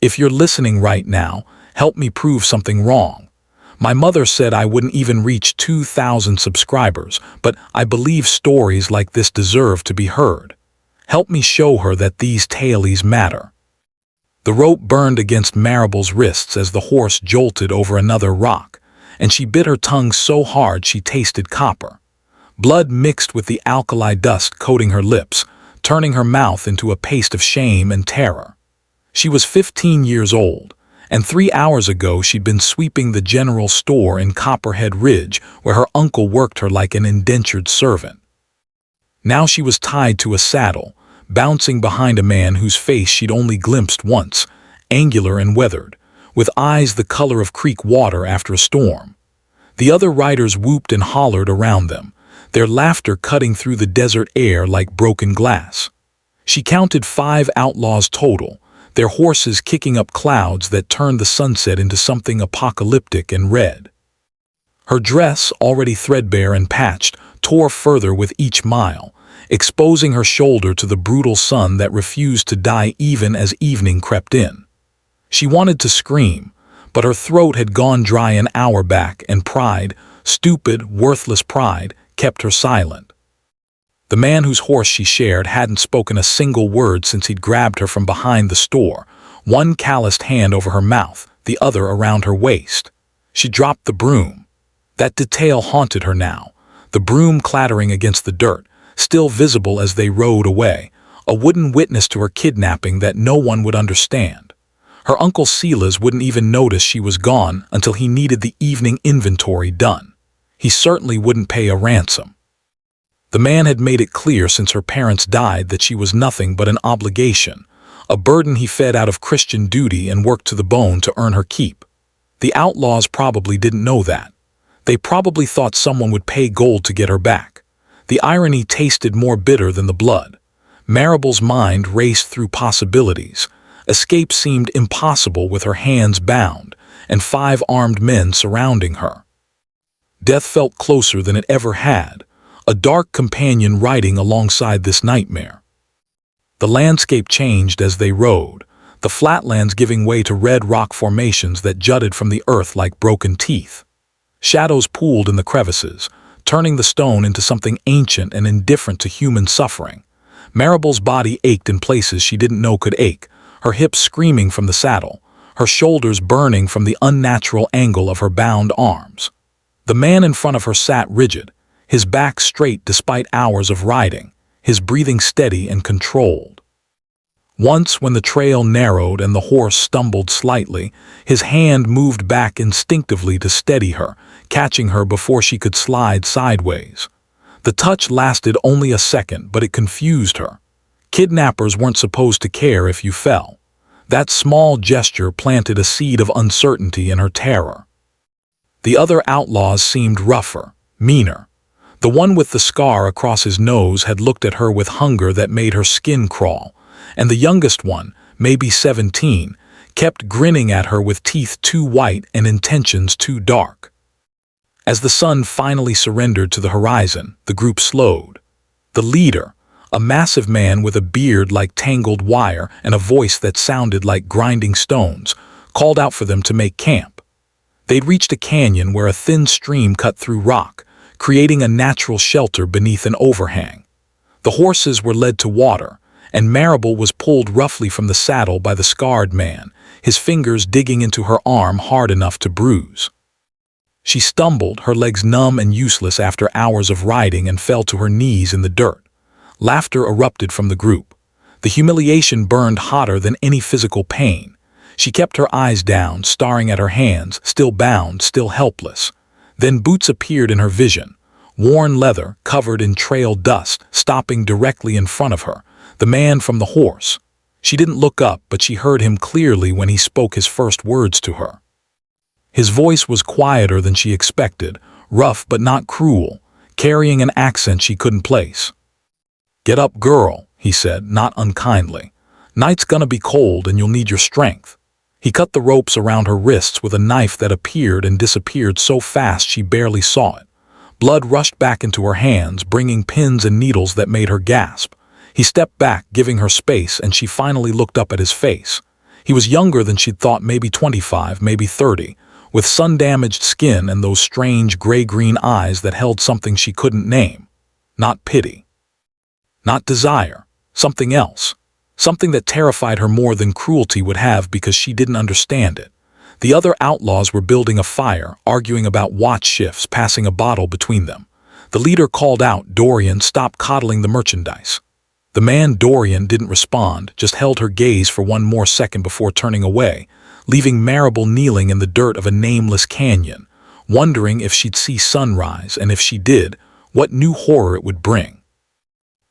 If you're listening right now, help me prove something wrong. My mother said I wouldn't even reach 2,000 subscribers, but I believe stories like this deserve to be heard. Help me show her that these tailies matter." The rope burned against Maribel's wrists as the horse jolted over another rock, and she bit her tongue so hard she tasted copper. Blood mixed with the alkali dust coating her lips, turning her mouth into a paste of shame and terror. She was 15 years old, and 3 hours ago she'd been sweeping the general store in Copperhead Ridge, where her uncle worked her like an indentured servant. Now she was tied to a saddle, bouncing behind a man whose face she'd only glimpsed once, angular and weathered, with eyes the color of creek water after a storm. The other riders whooped and hollered around them, their laughter cutting through the desert air like broken glass. She counted 5 outlaws total, their horses kicking up clouds that turned the sunset into something apocalyptic and red. Her dress, already threadbare and patched, tore further with each mile, exposing her shoulder to the brutal sun that refused to die even as evening crept in. She wanted to scream, but her throat had gone dry an hour back, and pride, stupid, worthless pride, kept her silent. The man whose horse she shared hadn't spoken a single word since he'd grabbed her from behind the store, one calloused hand over her mouth, the other around her waist. She dropped the broom. That detail haunted her now, the broom clattering against the dirt, still visible as they rode away, a wooden witness to her kidnapping that no one would understand. Her Uncle Silas wouldn't even notice she was gone until he needed the evening inventory done. He certainly wouldn't pay a ransom. The man had made it clear since her parents died that she was nothing but an obligation, a burden he fed out of Christian duty and worked to the bone to earn her keep. The outlaws probably didn't know that. They probably thought someone would pay gold to get her back. The irony tasted more bitter than the blood. Maribel's mind raced through possibilities. Escape seemed impossible with her hands bound, and 5 armed men surrounding her. Death felt closer than it ever had, a dark companion riding alongside this nightmare. The landscape changed as they rode, the flatlands giving way to red rock formations that jutted from the earth like broken teeth. Shadows pooled in the crevices, turning the stone into something ancient and indifferent to human suffering. Maribel's body ached in places she didn't know could ache, her hips screaming from the saddle, her shoulders burning from the unnatural angle of her bound arms. The man in front of her sat rigid, his back straight despite hours of riding, his breathing steady and controlled. Once, when the trail narrowed and the horse stumbled slightly, his hand moved back instinctively to steady her, catching her before she could slide sideways. The touch lasted only a second, but it confused her. Kidnappers weren't supposed to care if you fell. That small gesture planted a seed of uncertainty in her terror. The other outlaws seemed rougher, meaner. The one with the scar across his nose had looked at her with hunger that made her skin crawl, and the youngest one, maybe 17, kept grinning at her with teeth too white and intentions too dark. As the sun finally surrendered to the horizon, the group slowed. The leader, a massive man with a beard like tangled wire and a voice that sounded like grinding stones, called out for them to make camp. They'd reached a canyon where a thin stream cut through rock, creating a natural shelter beneath an overhang. The horses were led to water, and Maribel was pulled roughly from the saddle by the scarred man, his fingers digging into her arm hard enough to bruise. She stumbled, her legs numb and useless after hours of riding, and fell to her knees in the dirt. Laughter erupted from the group. The humiliation burned hotter than any physical pain. She kept her eyes down, staring at her hands, still bound, still helpless. Then boots appeared in her vision, worn leather, covered in trail dust, stopping directly in front of her, the man from the horse. She didn't look up, but she heard him clearly when he spoke his first words to her. His voice was quieter than she expected, rough but not cruel, carrying an accent she couldn't place. "Get up, girl," he said, not unkindly. "Night's gonna be cold and you'll need your strength." He cut the ropes around her wrists with a knife that appeared and disappeared so fast she barely saw it. Blood rushed back into her hands, bringing pins and needles that made her gasp. He stepped back, giving her space, and she finally looked up at his face. He was younger than she'd thought, maybe 25, maybe 30, with sun-damaged skin and those strange gray-green eyes that held something she couldn't name. Not pity. Not desire. Something else. Something that terrified her more than cruelty would have because she didn't understand it. The other outlaws were building a fire, arguing about watch shifts, passing a bottle between them. The leader called out, "Dorian, stop coddling the merchandise." The man Dorian didn't respond, just held her gaze for one more second before turning away, leaving Maribel kneeling in the dirt of a nameless canyon, wondering if she'd see sunrise, and if she did, what new horror it would bring.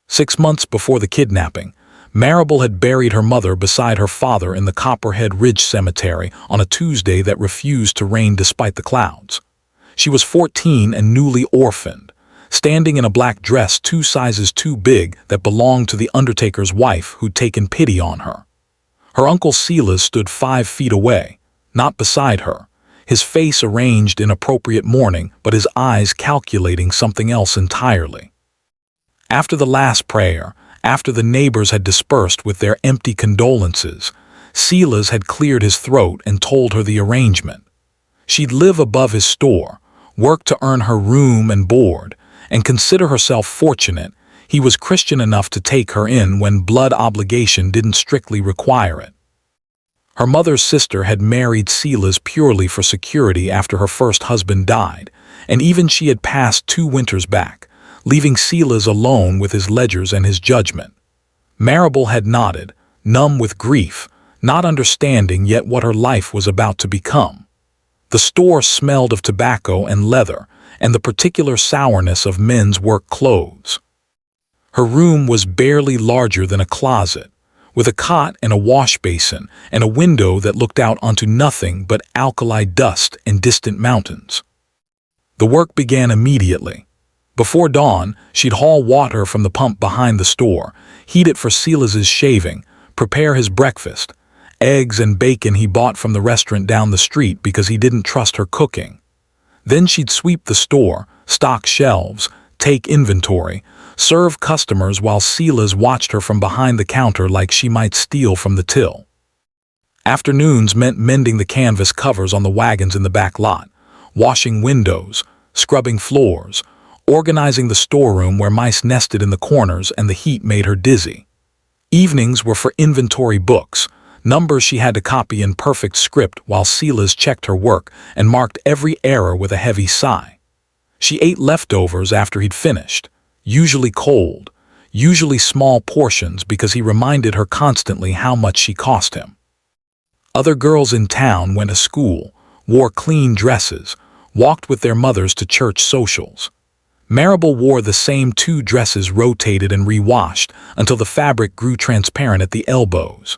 6 months before the kidnapping, Maribel had buried her mother beside her father in the Copperhead Ridge Cemetery on a Tuesday that refused to rain despite the clouds. She was 14 and newly orphaned, standing in a black dress 2 sizes too big that belonged to the undertaker's wife who'd taken pity on her. Her uncle Silas stood 5 feet away, not beside her, his face arranged in appropriate mourning but his eyes calculating something else entirely. After the last prayer, after the neighbors had dispersed with their empty condolences, Silas had cleared his throat and told her the arrangement. She'd live above his store, work to earn her room and board, and consider herself fortunate he was Christian enough to take her in when blood obligation didn't strictly require it. Her mother's sister had married Silas purely for security after her first husband died, and even she had passed 2 winters back, leaving Silas alone with his ledgers and his judgment. Maribel had nodded, numb with grief, not understanding yet what her life was about to become. The store smelled of tobacco and leather, and the particular sourness of men's work clothes. Her room was barely larger than a closet, with a cot and a wash basin and a window that looked out onto nothing but alkali dust and distant mountains. The work began immediately. Before dawn, she'd haul water from the pump behind the store, heat it for Silas's shaving, prepare his breakfast, eggs and bacon he bought from the restaurant down the street because he didn't trust her cooking. Then she'd sweep the store, stock shelves, take inventory, serve customers while Silas watched her from behind the counter like she might steal from the till. Afternoons meant mending the canvas covers on the wagons in the back lot, washing windows, scrubbing floors, organizing the storeroom where mice nested in the corners and the heat made her dizzy. Evenings were for inventory books, numbers she had to copy in perfect script while Silas checked her work and marked every error with a heavy sigh. She ate leftovers after he'd finished, usually cold, usually small portions because he reminded her constantly how much she cost him. Other girls in town went to school, wore clean dresses, walked with their mothers to church socials. Maribel wore the same 2 dresses rotated and re-washed until the fabric grew transparent at the elbows.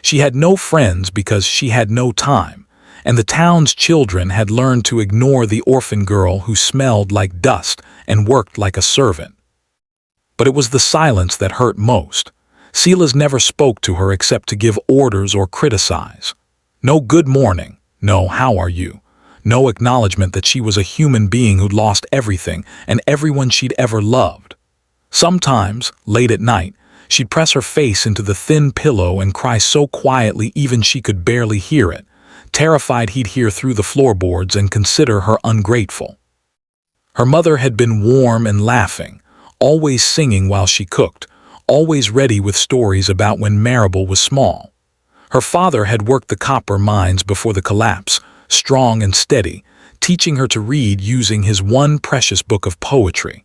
She had no friends because she had no time, and the town's children had learned to ignore the orphan girl who smelled like dust and worked like a servant. But it was the silence that hurt most. Silas never spoke to her except to give orders or criticize. No good morning, no how are you. No acknowledgement that she was a human being who'd lost everything and everyone she'd ever loved. Sometimes, late at night, she'd press her face into the thin pillow and cry so quietly even she could barely hear it, terrified he'd hear through the floorboards and consider her ungrateful. Her mother had been warm and laughing, always singing while she cooked, always ready with stories about when Maribel was small. Her father had worked the copper mines before the collapse, strong and steady, teaching her to read using his one precious book of poetry.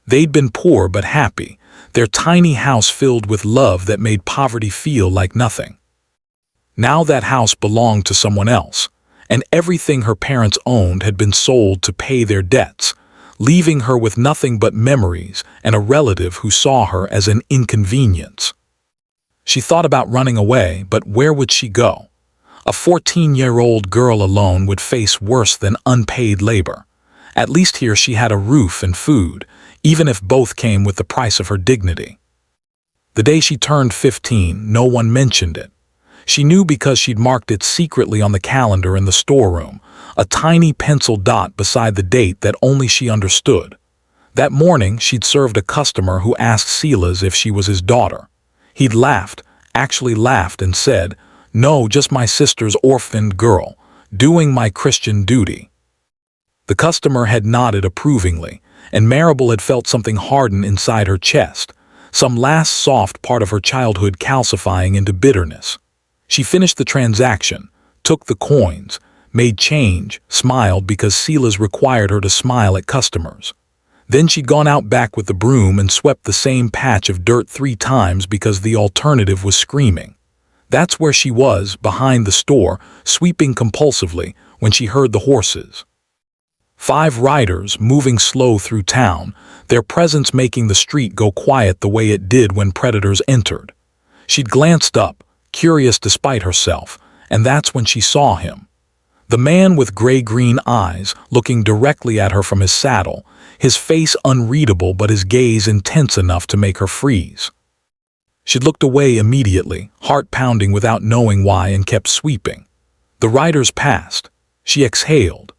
They'd been poor but happy, their tiny house filled with love that made poverty feel like nothing. Now that house belonged to someone else, and everything her parents owned had been sold to pay their debts, leaving her with nothing but memories and a relative who saw her as an inconvenience. She thought about running away, but where would she go? A 14-year-old girl alone would face worse than unpaid labor. At least here she had a roof and food, even if both came with the price of her dignity. The day she turned 15, no one mentioned it. She knew because she'd marked it secretly on the calendar in the storeroom, a tiny pencil dot beside the date that only she understood. That morning, she'd served a customer who asked Silas if she was his daughter. He'd laughed, actually laughed, and said, No, just my sister's orphaned girl, doing my Christian duty. The customer had nodded approvingly, and Maribel had felt something harden inside her chest, some last soft part of her childhood calcifying into bitterness. She finished the transaction, took the coins, made change, smiled because Silas required her to smile at customers. Then she'd gone out back with the broom and swept the same patch of dirt 3 times because the alternative was screaming. That's where she was, behind the store, sweeping compulsively, when she heard the horses. 5 riders moving slow through town, their presence making the street go quiet the way it did when predators entered. She'd glanced up, curious despite herself, and that's when she saw him. The man with gray-green eyes, looking directly at her from his saddle, his face unreadable but his gaze intense enough to make her freeze. She'd looked away immediately, heart pounding without knowing why, and kept sweeping. The riders passed. She exhaled.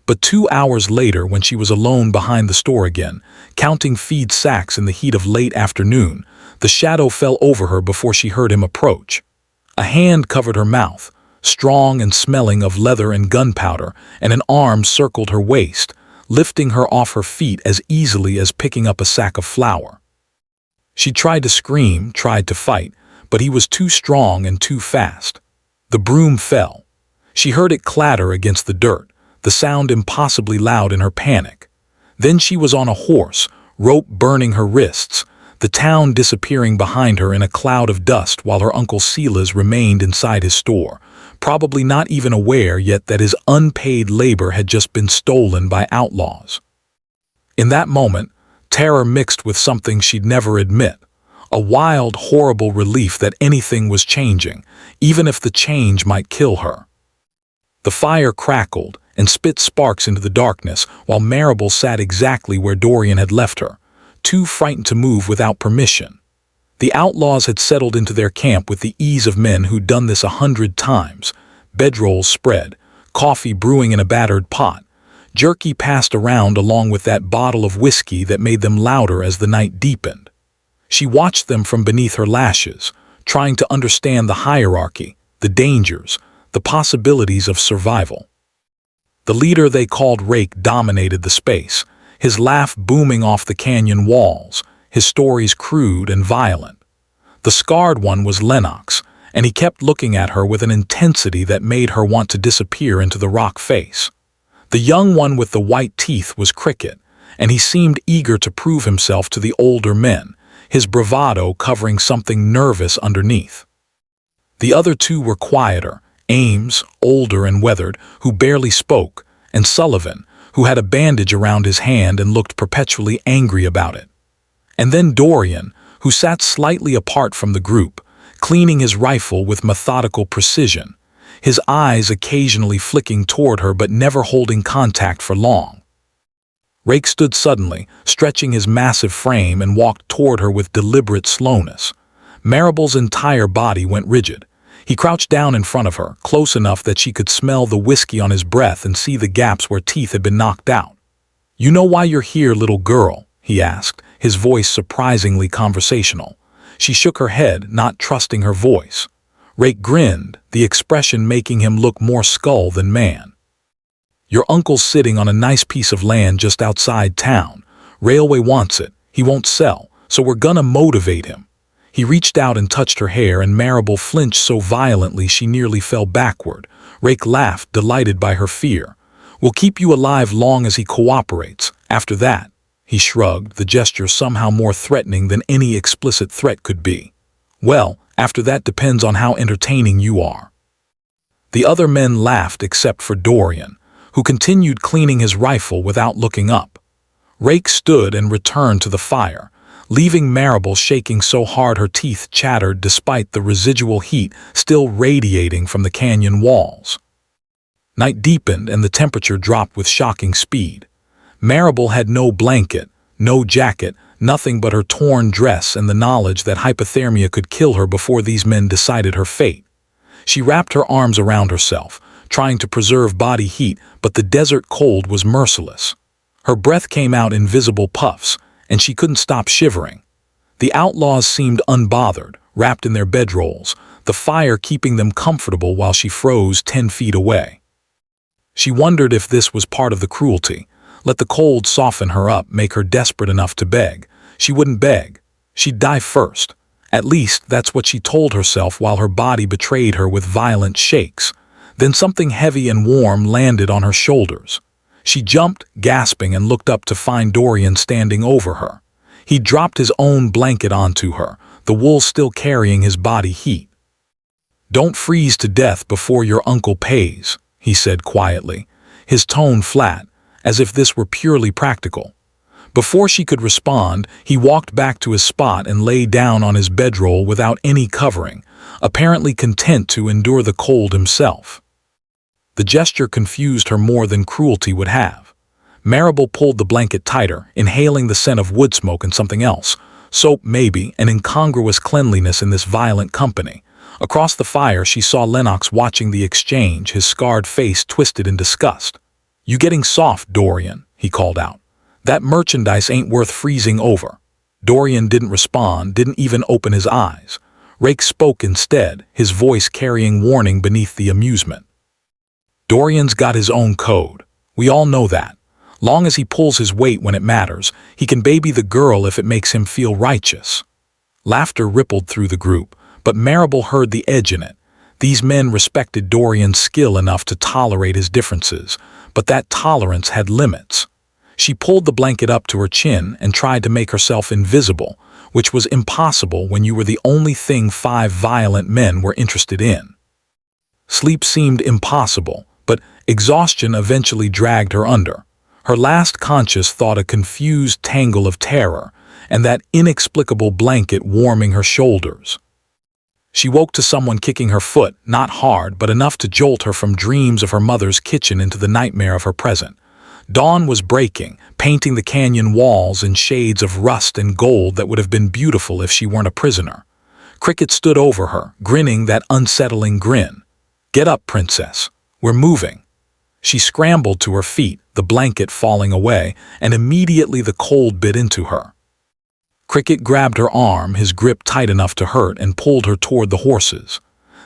But 2 hours later, when she was alone behind the store again, counting feed sacks in the heat of late afternoon, the shadow fell over her before she heard him approach. A hand covered her mouth, strong and smelling of leather and gunpowder, and an arm circled her waist, lifting her off her feet as easily as picking up a sack of flour. She tried to scream, tried to fight, but he was too strong and too fast. The broom fell. She heard it clatter against the dirt, the sound impossibly loud in her panic. Then she was on a horse, rope burning her wrists, the town disappearing behind her in a cloud of dust while her Uncle Silas remained inside his store, probably not even aware yet that his unpaid labor had just been stolen by outlaws. In that moment, terror mixed with something she'd never admit, a wild, horrible relief that anything was changing, even if the change might kill her. The fire crackled and spit sparks into the darkness while Maribel sat exactly where Dorian had left her, too frightened to move without permission. The outlaws had settled into their camp with the ease of men who'd done this 100 times, bedrolls spread, coffee brewing in a battered pot, jerky passed around along with that bottle of whiskey that made them louder as the night deepened. She watched them from beneath her lashes, trying to understand the hierarchy, the dangers, the possibilities of survival. The leader they called Rake dominated the space, his laugh booming off the canyon walls, his stories crude and violent. The scarred one was Lennox, and he kept looking at her with an intensity that made her want to disappear into the rock face. The young one with the white teeth was Cricket, and he seemed eager to prove himself to the older men, his bravado covering something nervous underneath. The other 2 were quieter, Ames, older and weathered, who barely spoke, and Sullivan, who had a bandage around his hand and looked perpetually angry about it. And then Dorian, who sat slightly apart from the group, cleaning his rifle with methodical precision, his eyes occasionally flicking toward her but never holding contact for long. Rake stood suddenly, stretching his massive frame, and walked toward her with deliberate slowness. Maribel's entire body went rigid. He crouched down in front of her, close enough that she could smell the whiskey on his breath and see the gaps where teeth had been knocked out. "You know why you're here, little girl?" he asked, his voice surprisingly conversational. She shook her head, not trusting her voice. Rake grinned, the expression making him look more skull than man. "Your uncle's sitting on a nice piece of land just outside town. Railway wants it. He won't sell, so we're gonna motivate him." He reached out and touched her hair, and Maribel flinched so violently she nearly fell backward. Rake laughed, delighted by her fear. "We'll keep you alive long as he cooperates. After that," he shrugged, the gesture somehow more threatening than any explicit threat could be. "Well, after that depends on how entertaining you are." The other men laughed except for Dorian, who continued cleaning his rifle without looking up. Rake stood and returned to the fire, leaving Maribel shaking so hard her teeth chattered despite the residual heat still radiating from the canyon walls. Night deepened and the temperature dropped with shocking speed. Maribel had no blanket, no jacket, nothing but her torn dress and the knowledge that hypothermia could kill her before these men decided her fate. She wrapped her arms around herself, trying to preserve body heat, but the desert cold was merciless. Her breath came out in visible puffs, and she couldn't stop shivering. The outlaws seemed unbothered, wrapped in their bedrolls, the fire keeping them comfortable while she froze 10 feet away. She wondered if this was part of the cruelty. Let the cold soften her up, make her desperate enough to beg. She wouldn't beg. She'd die first. At least that's what she told herself while her body betrayed her with violent shakes. Then something heavy and warm landed on her shoulders. She jumped, gasping, and looked up to find Dorian standing over her. He dropped his own blanket onto her, the wool still carrying his body heat. "Don't freeze to death before your uncle pays," he said quietly, his tone flat, as if this were purely practical. Before she could respond, he walked back to his spot and lay down on his bedroll without any covering, apparently content to endure the cold himself. The gesture confused her more than cruelty would have. Maribel pulled the blanket tighter, inhaling the scent of wood smoke and something else, soap maybe, an incongruous cleanliness in this violent company. Across the fire she saw Lennox watching the exchange, his scarred face twisted in disgust. "You getting soft, Dorian," he called out. "That merchandise ain't worth freezing over." Dorian didn't respond, didn't even open his eyes. Rake spoke instead, his voice carrying warning beneath the amusement. "Dorian's got his own code. We all know that. Long as he pulls his weight when it matters, he can baby the girl if it makes him feel righteous." Laughter rippled through the group, but Maribel heard the edge in it. These men respected Dorian's skill enough to tolerate his differences, but that tolerance had limits. She pulled the blanket up to her chin and tried to make herself invisible, which was impossible when you were the only thing 5 violent men were interested in. Sleep seemed impossible, but exhaustion eventually dragged her under. Her last conscious thought a confused tangle of terror, and that inexplicable blanket warming her shoulders. She woke to someone kicking her foot, not hard, but enough to jolt her from dreams of her mother's kitchen into the nightmare of her present. Dawn was breaking, painting the canyon walls in shades of rust and gold that would have been beautiful if she weren't a prisoner. Cricket stood over her, grinning that unsettling grin. "Get up, princess. We're moving." She scrambled to her feet, the blanket falling away, and immediately the cold bit into her. Cricket grabbed her arm, his grip tight enough to hurt, and pulled her toward the horses.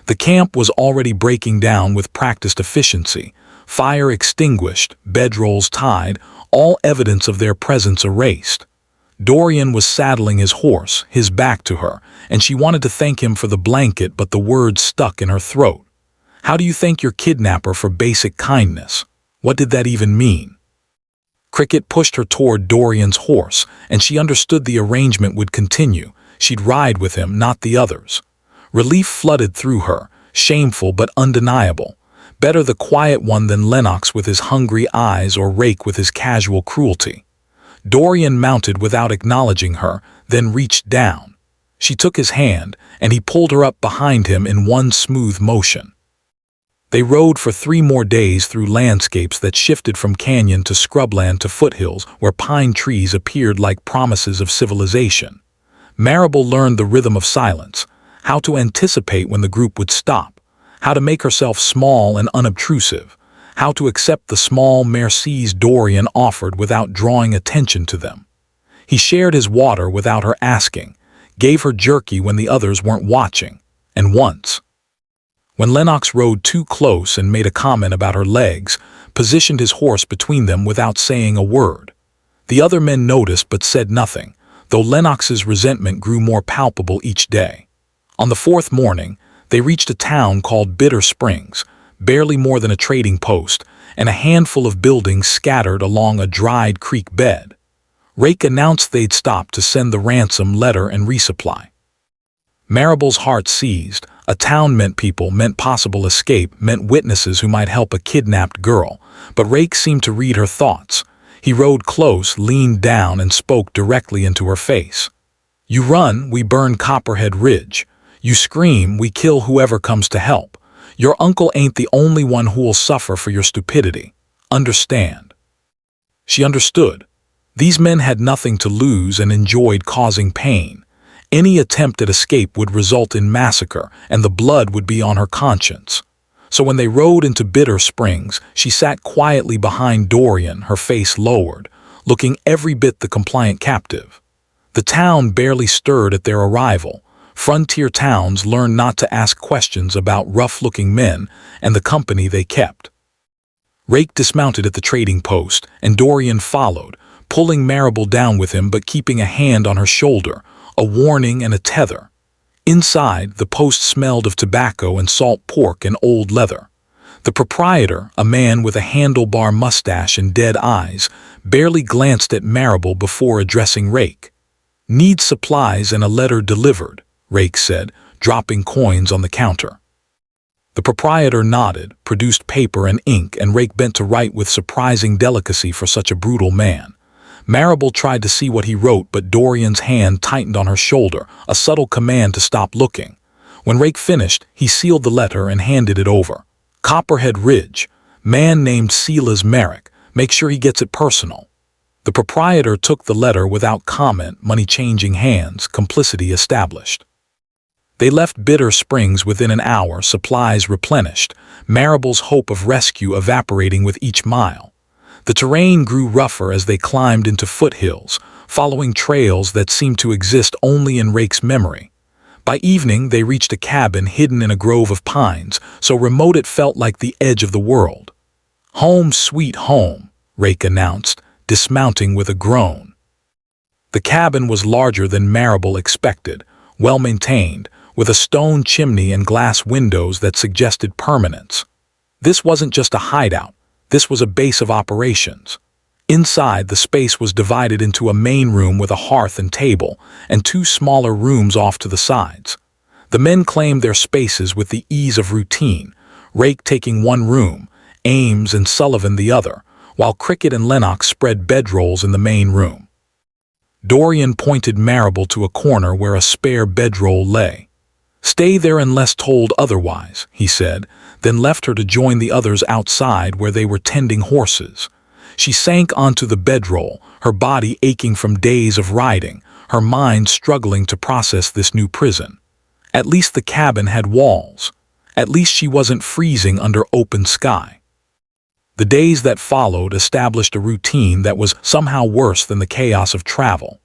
The camp was already breaking down with practiced efficiency. Fire extinguished, bedrolls tied, all evidence of their presence erased. Dorian was saddling his horse, his back to her, and she wanted to thank him for the blanket, but the words stuck in her throat. How do you thank your kidnapper for basic kindness? What did that even mean? Cricket pushed her toward Dorian's horse, and she understood the arrangement would continue. She'd ride with him, not the others. Relief flooded through her, shameful but undeniable. Better the quiet one than Lennox with his hungry eyes or Rake with his casual cruelty. Dorian mounted without acknowledging her, then reached down. She took his hand, and he pulled her up behind him in one smooth motion. They rode for 3 more days through landscapes that shifted from canyon to scrubland to foothills where pine trees appeared like promises of civilization. Maribel learned the rhythm of silence, how to anticipate when the group would stop, how to make herself small and unobtrusive, how to accept the small mercies Dorian offered without drawing attention to them. He shared his water without her asking, gave her jerky when the others weren't watching, and once, when Lennox rode too close and made a comment about her legs, positioned his horse between them without saying a word. The other men noticed but said nothing, though Lennox's resentment grew more palpable each day. On the 4th morning, they reached a town called Bitter Springs, barely more than a trading post, and a handful of buildings scattered along a dried creek bed. Rake announced they'd stopped to send the ransom letter and resupply. Maribel's heart seized. A town meant people, meant possible escape, meant witnesses who might help a kidnapped girl, but Rake seemed to read her thoughts. He rode close, leaned down, and spoke directly into her face. "You run, we burn Copperhead Ridge. You scream, we kill whoever comes to help. Your uncle ain't the only one who'll suffer for your stupidity. Understand." She understood. These men had nothing to lose and enjoyed causing pain. Any attempt at escape would result in massacre, and the blood would be on her conscience. So when they rode into Bitter Springs, she sat quietly behind Dorian, her face lowered, looking every bit the compliant captive. The town barely stirred at their arrival. Frontier towns learned not to ask questions about rough-looking men and the company they kept. Rake dismounted at the trading post, and Dorian followed, pulling Maribel down with him but keeping a hand on her shoulder, a warning and a tether. Inside, the post smelled of tobacco and salt pork and old leather. The proprietor, a man with a handlebar mustache and dead eyes, barely glanced at Maribel before addressing Rake. "Need supplies and a letter delivered," Rake said, dropping coins on the counter. The proprietor nodded, produced paper and ink, and Rake bent to write with surprising delicacy for such a brutal man. Maribel tried to see what he wrote, but Dorian's hand tightened on her shoulder, a subtle command to stop looking. When Rake finished, he sealed the letter and handed it over. "Copperhead Ridge. Man named Silas Merrick. Make sure he gets it personal." The proprietor took the letter without comment, money changing hands, complicity established. They left Bitter Springs within an hour, supplies replenished, Maribel's hope of rescue evaporating with each mile. The terrain grew rougher as they climbed into foothills, following trails that seemed to exist only in Rake's memory. By evening, they reached a cabin hidden in a grove of pines, so remote it felt like the edge of the world. "Home sweet home," Rake announced, dismounting with a groan. The cabin was larger than Maribel expected, well-maintained, with a stone chimney and glass windows that suggested permanence. This wasn't just a hideout. This was a base of operations. Inside, the space was divided into a main room with a hearth and table, and two smaller rooms off to the sides. The men claimed their spaces with the ease of routine, Rake taking one room, Ames and Sullivan the other, while Cricket and Lennox spread bedrolls in the main room. Dorian pointed Maribel to a corner where a spare bedroll lay. "Stay there unless told otherwise," he said, then left her to join the others outside where they were tending horses. She sank onto the bedroll, her body aching from days of riding, her mind struggling to process this new prison. At least the cabin had walls. At least she wasn't freezing under open sky. The days that followed established a routine that was somehow worse than the chaos of travel.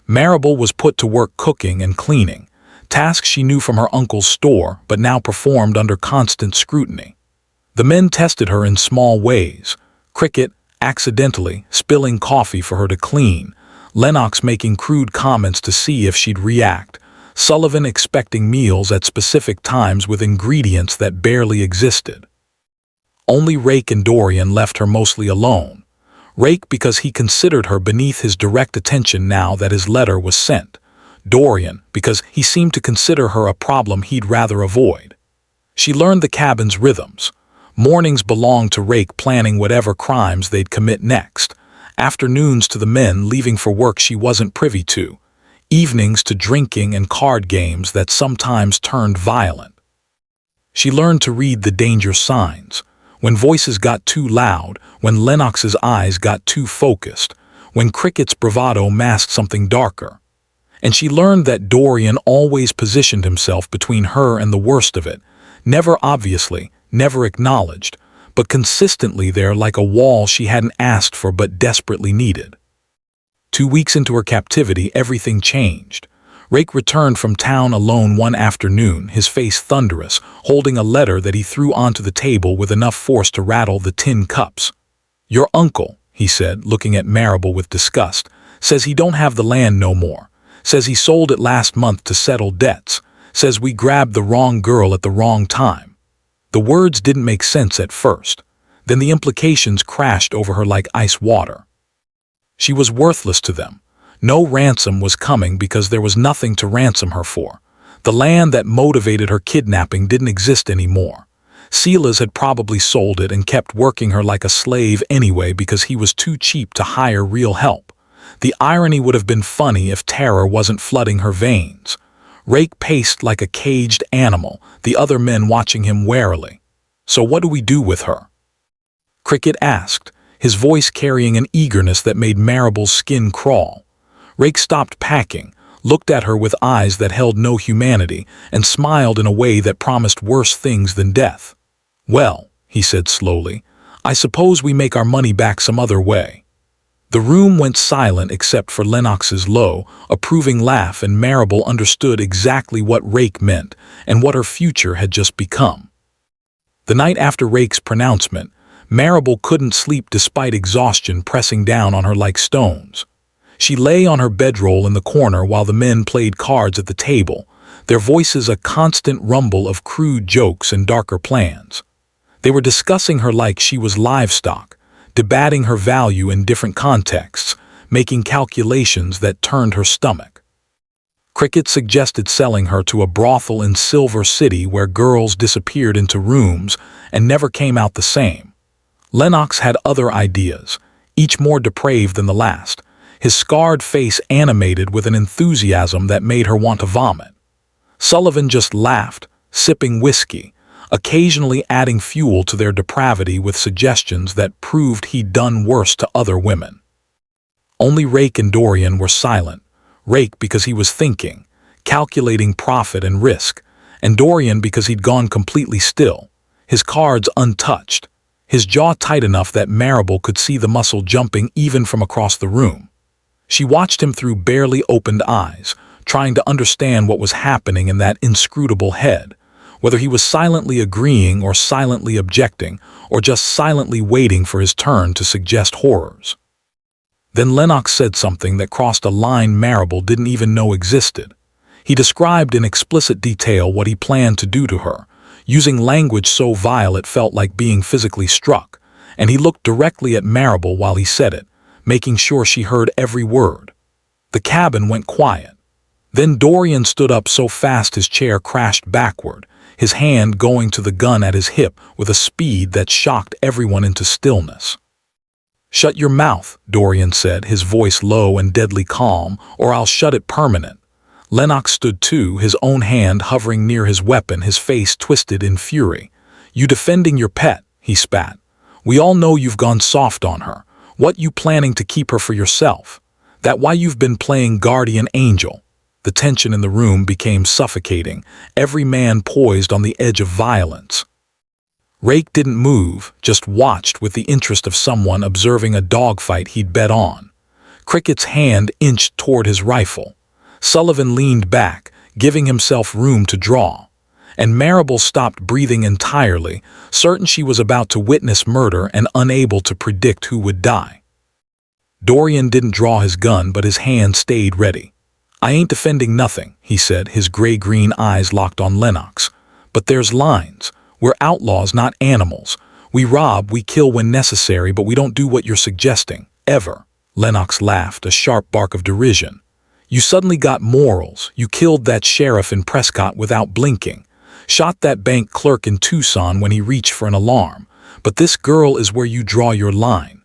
Maribel was put to work cooking and cleaning, tasks she knew from her uncle's store but now performed under constant scrutiny. The men tested her in small ways, Cricket accidentally spilling coffee for her to clean, Lennox making crude comments to see if she'd react, Sullivan expecting meals at specific times with ingredients that barely existed. Only Rake and Dorian left her mostly alone. Rake because he considered her beneath his direct attention now that his letter was sent. Dorian because he seemed to consider her a problem he'd rather avoid. She learned the cabin's rhythms. Mornings belonged to Rake planning whatever crimes they'd commit next. Afternoons to the men leaving for work she wasn't privy to. Evenings to drinking and card games that sometimes turned violent. She learned to read the danger signs. When voices got too loud, when Lennox's eyes got too focused, when Cricket's bravado masked something darker. And she learned that Dorian always positioned himself between her and the worst of it, never obviously, never acknowledged, but consistently there like a wall she hadn't asked for but desperately needed. 2 weeks into her captivity, everything changed. Rake returned from town alone one afternoon, his face thunderous, holding a letter that he threw onto the table with enough force to rattle the tin cups. "Your uncle," he said, looking at Maribel with disgust, "says he don't have the land no more. Says he sold it last month to settle debts. Says we grabbed the wrong girl at the wrong time." The words didn't make sense at first. Then the implications crashed over her like ice water. She was worthless to them. No ransom was coming because there was nothing to ransom her for. The land that motivated her kidnapping didn't exist anymore. Silas had probably sold it and kept working her like a slave anyway because he was too cheap to hire real help. The irony would have been funny if terror wasn't flooding her veins. Rake paced like a caged animal, the other men watching him warily. "So what do we do with her?" Cricket asked, his voice carrying an eagerness that made Maribel's skin crawl. Rake stopped packing, looked at her with eyes that held no humanity, and smiled in a way that promised worse things than death. "Well," he said slowly, "I suppose we make our money back some other way." The room went silent except for Lennox's low, approving laugh, and Maribel understood exactly what Rake meant and what her future had just become. The night after Rake's pronouncement, Maribel couldn't sleep despite exhaustion pressing down on her like stones. She lay on her bedroll in the corner while the men played cards at the table, their voices a constant rumble of crude jokes and darker plans. They were discussing her like she was livestock, debating her value in different contexts, making calculations that turned her stomach. Cricket suggested selling her to a brothel in Silver City where girls disappeared into rooms and never came out the same. Lennox had other ideas, each more depraved than the last, his scarred face animated with an enthusiasm that made her want to vomit. Sullivan just laughed, sipping whiskey, occasionally adding fuel to their depravity with suggestions that proved he'd done worse to other women. Only Rake and Dorian were silent, Rake because he was thinking, calculating profit and risk, and Dorian because he'd gone completely still, his cards untouched, his jaw tight enough that Maribel could see the muscle jumping even from across the room. She watched him through barely opened eyes, trying to understand what was happening in that inscrutable head, whether he was silently agreeing or silently objecting, or just silently waiting for his turn to suggest horrors. Then Lennox said something that crossed a line Maribel didn't even know existed. He described in explicit detail what he planned to do to her, using language so vile it felt like being physically struck, and he looked directly at Maribel while he said it, making sure she heard every word. The cabin went quiet. Then Dorian stood up so fast his chair crashed backward, his hand going to the gun at his hip with a speed that shocked everyone into stillness. "Shut your mouth," Dorian said, his voice low and deadly calm, "or I'll shut it permanent." Lennox stood too, his own hand hovering near his weapon, his face twisted in fury. "You defending your pet," he spat. "We all know you've gone soft on her. What you planning to keep her for yourself? That why you've been playing guardian angel?" The tension in the room became suffocating, every man poised on the edge of violence. Rake didn't move, just watched with the interest of someone observing a dogfight he'd bet on. Cricket's hand inched toward his rifle. Sullivan leaned back, giving himself room to draw. And Maribel stopped breathing entirely, certain she was about to witness murder and unable to predict who would die. Dorian didn't draw his gun, but his hand stayed ready. "I ain't defending nothing," he said, his gray-green eyes locked on Lennox. "But there's lines. We're outlaws, not animals. We rob, we kill when necessary, but we don't do what you're suggesting, ever." Lennox laughed, a sharp bark of derision. "You suddenly got morals. You killed that sheriff in Prescott without blinking. Shot that bank clerk in Tucson when he reached for an alarm. But this girl is where you draw your line."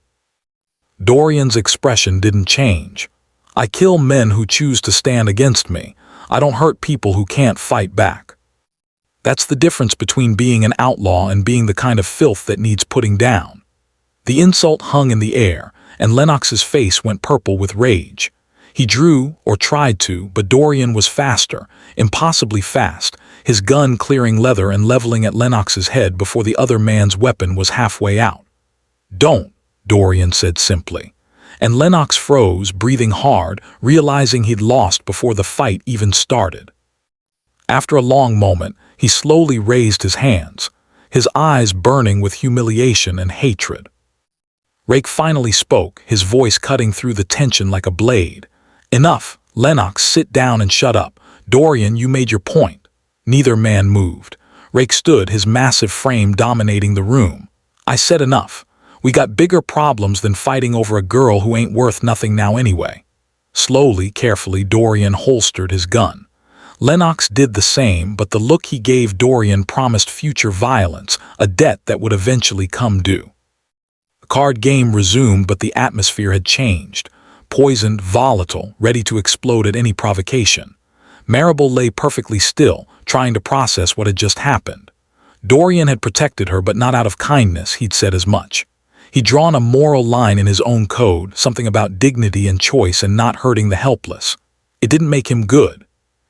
Dorian's expression didn't change. "I kill men who choose to stand against me. I don't hurt people who can't fight back. That's the difference between being an outlaw and being the kind of filth that needs putting down." The insult hung in the air, and Lennox's face went purple with rage. He drew, or tried to, but Dorian was faster, impossibly fast, his gun clearing leather and leveling at Lennox's head before the other man's weapon was halfway out. "Don't," Dorian said simply. And Lennox froze, breathing hard, realizing he'd lost before the fight even started. After a long moment, he slowly raised his hands, his eyes burning with humiliation and hatred. Rake finally spoke, his voice cutting through the tension like a blade. "Enough, Lennox, sit down and shut up. Dorian, you made your point." Neither man moved. Rake stood, his massive frame dominating the room. "I said enough. We got bigger problems than fighting over a girl who ain't worth nothing now anyway." Slowly, carefully, Dorian holstered his gun. Lennox did the same, but the look he gave Dorian promised future violence, a debt that would eventually come due. The card game resumed, but the atmosphere had changed. Poisoned, volatile, ready to explode at any provocation. Maribel lay perfectly still, trying to process what had just happened. Dorian had protected her, but not out of kindness, he'd said as much. He'd drawn a moral line in his own code, something about dignity and choice and not hurting the helpless. It didn't make him good.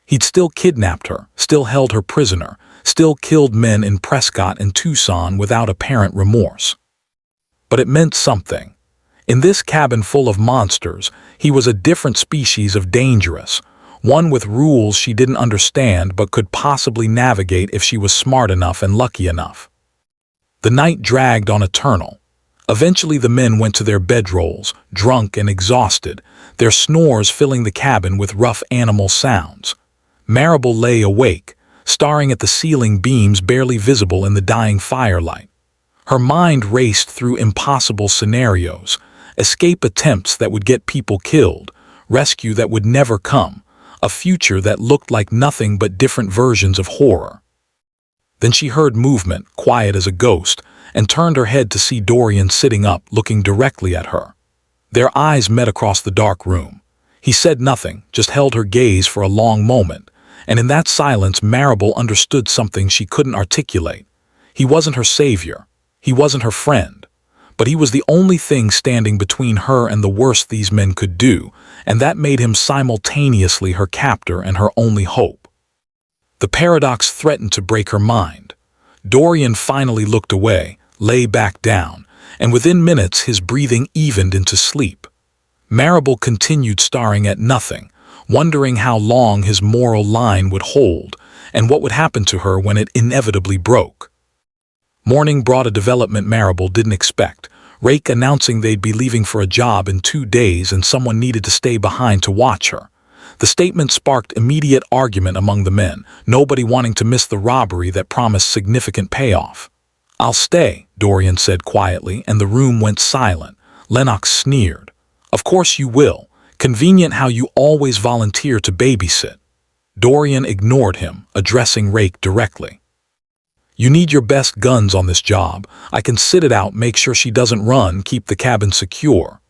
He'd still kidnapped her, still held her prisoner, still killed men in Prescott and Tucson without apparent remorse. But it meant something. In this cabin full of monsters, he was a different species of dangerous, one with rules she didn't understand but could possibly navigate if she was smart enough and lucky enough. The night dragged on eternal. Eventually the men went to their bedrolls, drunk and exhausted, their snores filling the cabin with rough animal sounds. Maribel lay awake, staring at the ceiling beams barely visible in the dying firelight. Her mind raced through impossible scenarios, escape attempts that would get people killed, rescue that would never come, a future that looked like nothing but different versions of horror. Then she heard movement, quiet as a ghost, and turned her head to see Dorian sitting up, looking directly at her. Their eyes met across the dark room. He said nothing, just held her gaze for a long moment, and in that silence Maribel understood something she couldn't articulate. He wasn't her savior. He wasn't her friend. But he was the only thing standing between her and the worst these men could do, and that made him simultaneously her captor and her only hope. The paradox threatened to break her mind. Dorian finally looked away, lay back down, and within minutes his breathing evened into sleep. Maribel continued staring at nothing, wondering how long his moral line would hold, and what would happen to her when it inevitably broke. Morning brought a development Maribel didn't expect, Rake announcing they'd be leaving for a job in 2 days and someone needed to stay behind to watch her. The statement sparked immediate argument among the men, nobody wanting to miss the robbery that promised significant payoff. "I'll stay," Dorian said quietly, and the room went silent. Lennox sneered. "Of course you will. Convenient how you always volunteer to babysit." Dorian ignored him, addressing Rake directly. "You need your best guns on this job. I can sit it out, make sure she doesn't run, keep the cabin secure."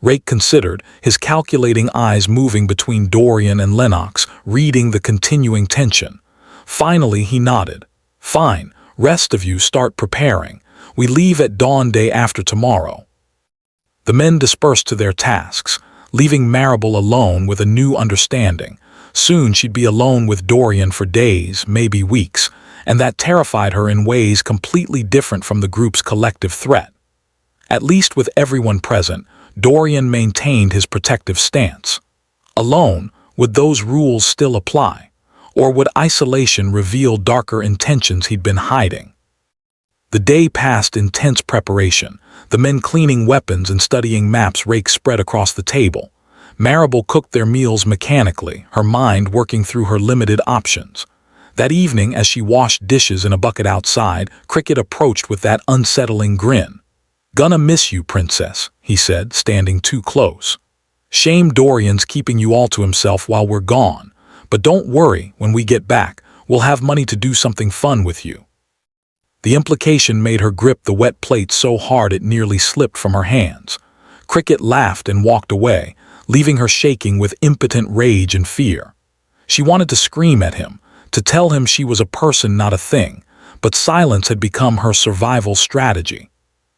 Rake considered, his calculating eyes moving between Dorian and Lennox, reading the continuing tension. Finally he nodded. "Fine, rest of you start preparing. We leave at dawn day after tomorrow." The men dispersed to their tasks, leaving Maribel alone with a new understanding. Soon she'd be alone with Dorian for days, maybe weeks, and that terrified her in ways completely different from the group's collective threat. At least with everyone present, Dorian maintained his protective stance. Alone, would those rules still apply? Or would isolation reveal darker intentions he'd been hiding? The day passed in tense preparation, the men cleaning weapons and studying maps Rake spread across the table. Maribel cooked their meals mechanically, her mind working through her limited options. That evening, as she washed dishes in a bucket outside, Cricket approached with that unsettling grin. "Gonna miss you, princess," he said, standing too close. "Shame Dorian's keeping you all to himself while we're gone. But don't worry, when we get back, we'll have money to do something fun with you." The implication made her grip the wet plate so hard it nearly slipped from her hands. Cricket laughed and walked away, leaving her shaking with impotent rage and fear. She wanted to scream at him, to tell him she was a person, not a thing, but silence had become her survival strategy.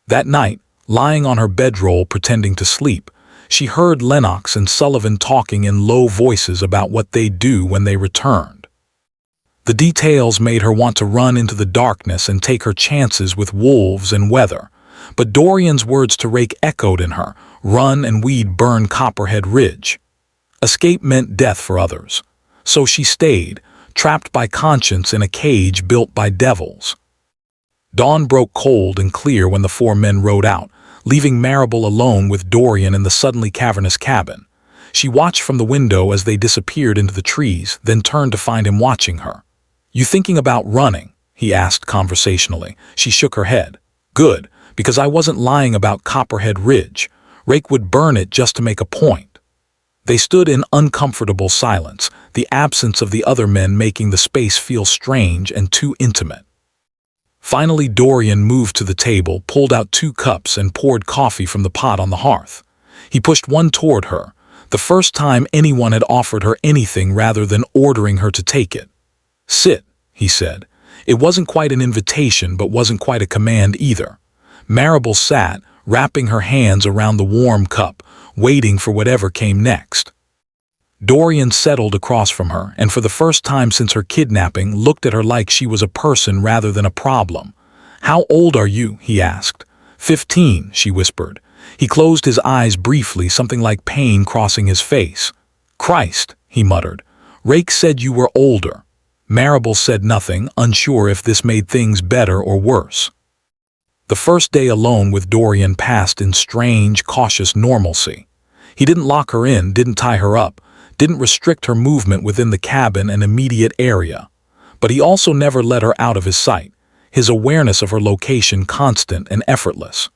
That night, lying on her bedroll pretending to sleep, she heard Lennox and Sullivan talking in low voices about what they'd do when they returned. The details made her want to run into the darkness and take her chances with wolves and weather, but Dorian's words to Rake echoed in her, "Run and we'd burn Copperhead Ridge." Escape meant death for others, so she stayed, trapped by conscience in a cage built by devils. Dawn broke cold and clear when the 4 men rode out, leaving Maribel alone with Dorian in the suddenly cavernous cabin. She watched from the window as they disappeared into the trees, then turned to find him watching her. "You thinking about running?" he asked conversationally. She shook her head. "Good, because I wasn't lying about Copperhead Ridge. Rake would burn it just to make a point." They stood in uncomfortable silence, the absence of the other men making the space feel strange and too intimate. Finally Dorian moved to the table, pulled out 2 cups and poured coffee from the pot on the hearth. He pushed one toward her, the first time anyone had offered her anything rather than ordering her to take it. "Sit," he said. It wasn't quite an invitation, but wasn't quite a command either. Maribel sat, wrapping her hands around the warm cup, waiting for whatever came next. Dorian settled across from her, and for the first time since her kidnapping, looked at her like she was a person rather than a problem. "How old are you?" he asked. 15, she whispered. He closed his eyes briefly, something like pain crossing his face. "Christ," he muttered. "Rake said you were older." Maribel said nothing, unsure if this made things better or worse. The first day alone with Dorian passed in strange, cautious normalcy. He didn't lock her in, didn't tie her up, didn't restrict her movement within the cabin and immediate area. But he also never let her out of his sight, his awareness of her location constant and effortless.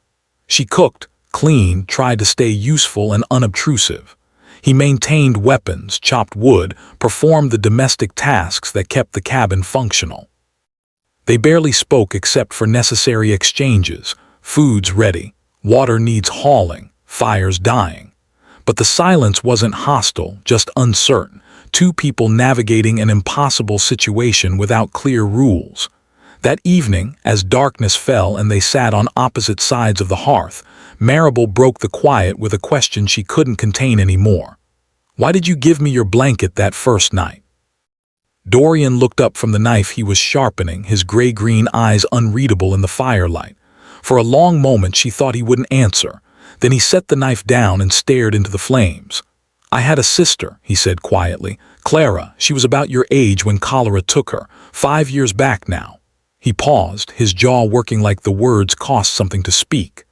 She cooked, cleaned, tried to stay useful and unobtrusive. He maintained weapons, chopped wood, performed the domestic tasks that kept the cabin functional. They barely spoke except for necessary exchanges: food's ready, water needs hauling, fire's dying. But the silence wasn't hostile, just uncertain, two people navigating an impossible situation without clear rules. That evening, as darkness fell and they sat on opposite sides of the hearth, Maribel broke the quiet with a question she couldn't contain anymore. "Why did you give me your blanket that first night?" Dorian looked up from the knife he was sharpening, his gray-green eyes unreadable in the firelight. For a long moment she thought he wouldn't answer. Then he set the knife down and stared into the flames. "I had a sister," he said quietly. "Clara, she was about your age when cholera took her, 5 years back now." He paused, his jaw working like the words cost something to speak.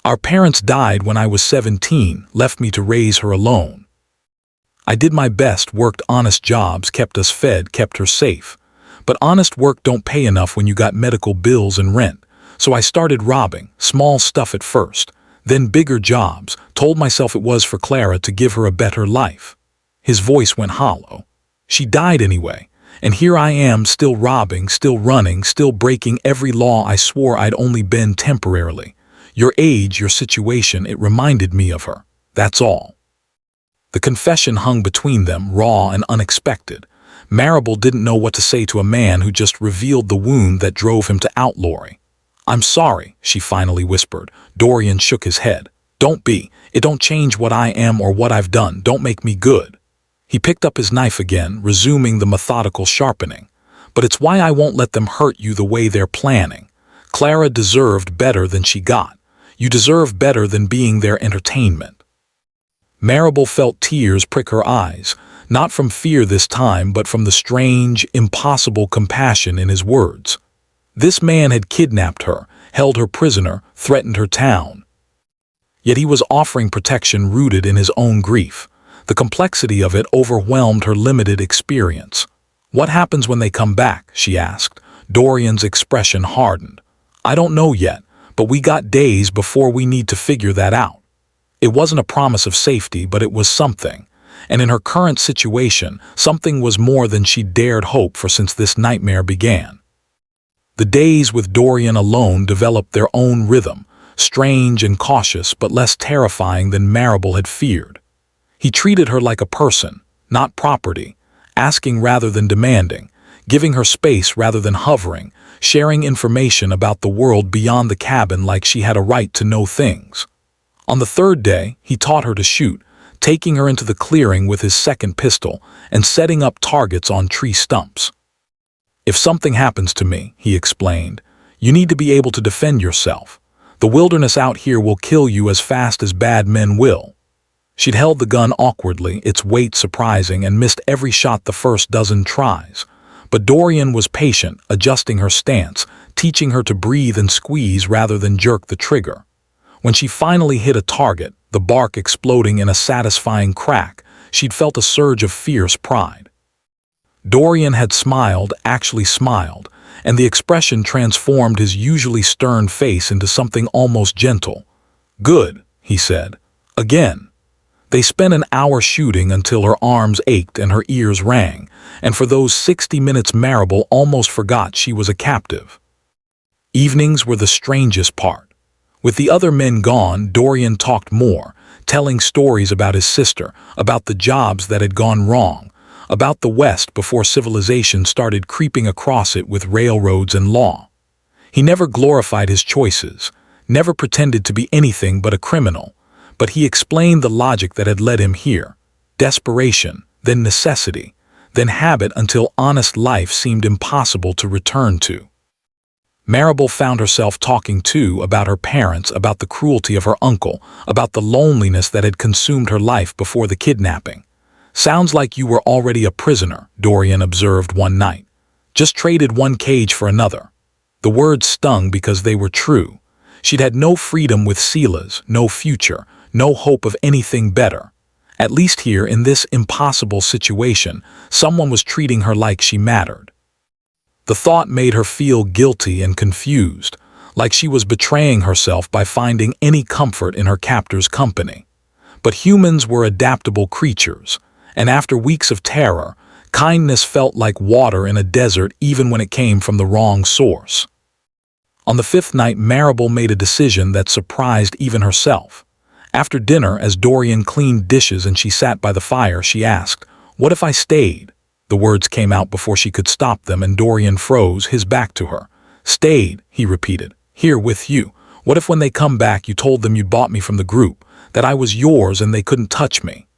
"Our parents died when I was 17, left me to raise her alone. I did my best, worked honest jobs, kept us fed, kept her safe. But honest work don't pay enough when you got medical bills and rent. So I started robbing, small stuff at first, then bigger jobs, told myself it was for Clara to give her a better life." His voice went hollow. "She died anyway, and here I am still robbing, still running, still breaking every law I swore I'd only bend temporarily. Your age, your situation, it reminded me of her. That's all." The confession hung between them, raw and unexpected. Maribel didn't know what to say to a man who just revealed the wound that drove him to outlawry. "I'm sorry," she finally whispered. Dorian shook his head. "Don't be. It don't change what I am or what I've done. Don't make me good." He picked up his knife again, resuming the methodical sharpening. "But it's why I won't let them hurt you the way they're planning. Clara deserved better than she got. You deserve better than being their entertainment." Maribel felt tears prick her eyes, not from fear this time, but from the strange, impossible compassion in his words. This man had kidnapped her, held her prisoner, threatened her town. Yet he was offering protection rooted in his own grief. The complexity of it overwhelmed her limited experience. "What happens when they come back?" she asked. Dorian's expression hardened. "I don't know yet, but we got days before we need to figure that out." It wasn't a promise of safety, but it was something. And in her current situation, something was more than she dared hope for since this nightmare began. The days with Dorian alone developed their own rhythm, strange and cautious but less terrifying than Maribel had feared. He treated her like a person, not property, asking rather than demanding, giving her space rather than hovering, sharing information about the world beyond the cabin like she had a right to know things. On the third day, he taught her to shoot, taking her into the clearing with his second pistol and setting up targets on tree stumps. "If something happens to me," he explained, "you need to be able to defend yourself. The wilderness out here will kill you as fast as bad men will." She'd held the gun awkwardly, its weight surprising, and missed every shot the first dozen tries. But Dorian was patient, adjusting her stance, teaching her to breathe and squeeze rather than jerk the trigger. When she finally hit a target, the bark exploding in a satisfying crack, she'd felt a surge of fierce pride. Dorian had smiled, actually smiled, and the expression transformed his usually stern face into something almost gentle. "Good," he said. "Again." They spent an hour shooting until her arms ached and her ears rang, and for those 60 minutes Maribel almost forgot she was a captive. Evenings were the strangest part. With the other men gone, Dorian talked more, telling stories about his sister, about the jobs that had gone wrong, about the West before civilization started creeping across it with railroads and law. He never glorified his choices, never pretended to be anything but a criminal, but he explained the logic that had led him here: desperation, then necessity, then habit until honest life seemed impossible to return to. Maribel found herself talking too about her parents, about the cruelty of her uncle, about the loneliness that had consumed her life before the kidnapping. "Sounds like you were already a prisoner," Dorian observed one night. "Just traded one cage for another." The words stung because they were true. She'd had no freedom with Silas, no future, no hope of anything better. At least here, in this impossible situation, someone was treating her like she mattered. The thought made her feel guilty and confused, like she was betraying herself by finding any comfort in her captor's company. But humans were adaptable creatures, and after weeks of terror, kindness felt like water in a desert even when it came from the wrong source. On the fifth night, Maribel made a decision that surprised even herself. After dinner, as Dorian cleaned dishes and she sat by the fire, she asked, "What if I stayed?" The words came out before she could stop them, and Dorian froze, his back to her. "Stayed," he repeated, "here with you. What if when they come back you told them you'd bought me from the group, that I was yours and they couldn't touch me?"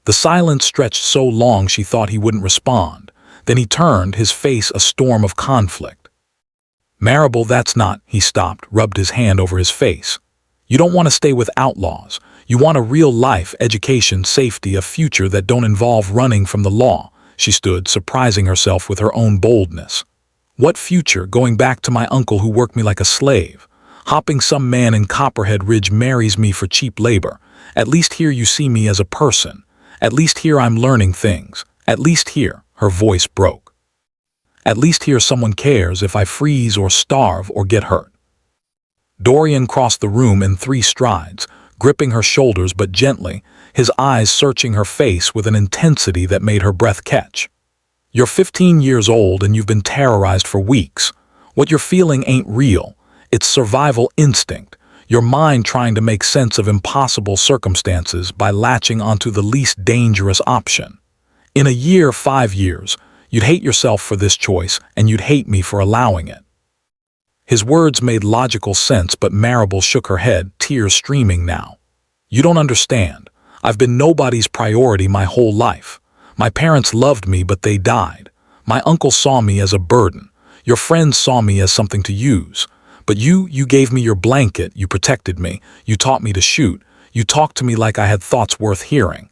The silence stretched so long she thought he wouldn't respond. Then he turned, his face a storm of conflict. "Maribel, that's not—" He stopped, rubbed his hand over his face. "You don't want to stay with outlaws. You want a real life, education, safety, a future that don't involve running from the law." She stood, surprising herself with her own boldness. "What future, going back to my uncle who worked me like a slave? Hopping some man in Copperhead Ridge marries me for cheap labor. At least here you see me as a person. At least here I'm learning things. At least here," her voice broke. "At least here someone cares if I freeze or starve or get hurt." Dorian crossed the room in 3 strides, gripping her shoulders but gently, his eyes searching her face with an intensity that made her breath catch. "You're 15 years old and you've been terrorized for weeks. What you're feeling ain't real. It's survival instinct. Your mind trying to make sense of impossible circumstances by latching onto the least dangerous option. In a year, 5 years, you'd hate yourself for this choice and you'd hate me for allowing it." His words made logical sense, but Maribel shook her head, tears streaming now. "You don't understand. I've been nobody's priority my whole life. My parents loved me, but they died. My uncle saw me as a burden. Your friends saw me as something to use. But you gave me your blanket, you protected me, you taught me to shoot, you talked to me like I had thoughts worth hearing.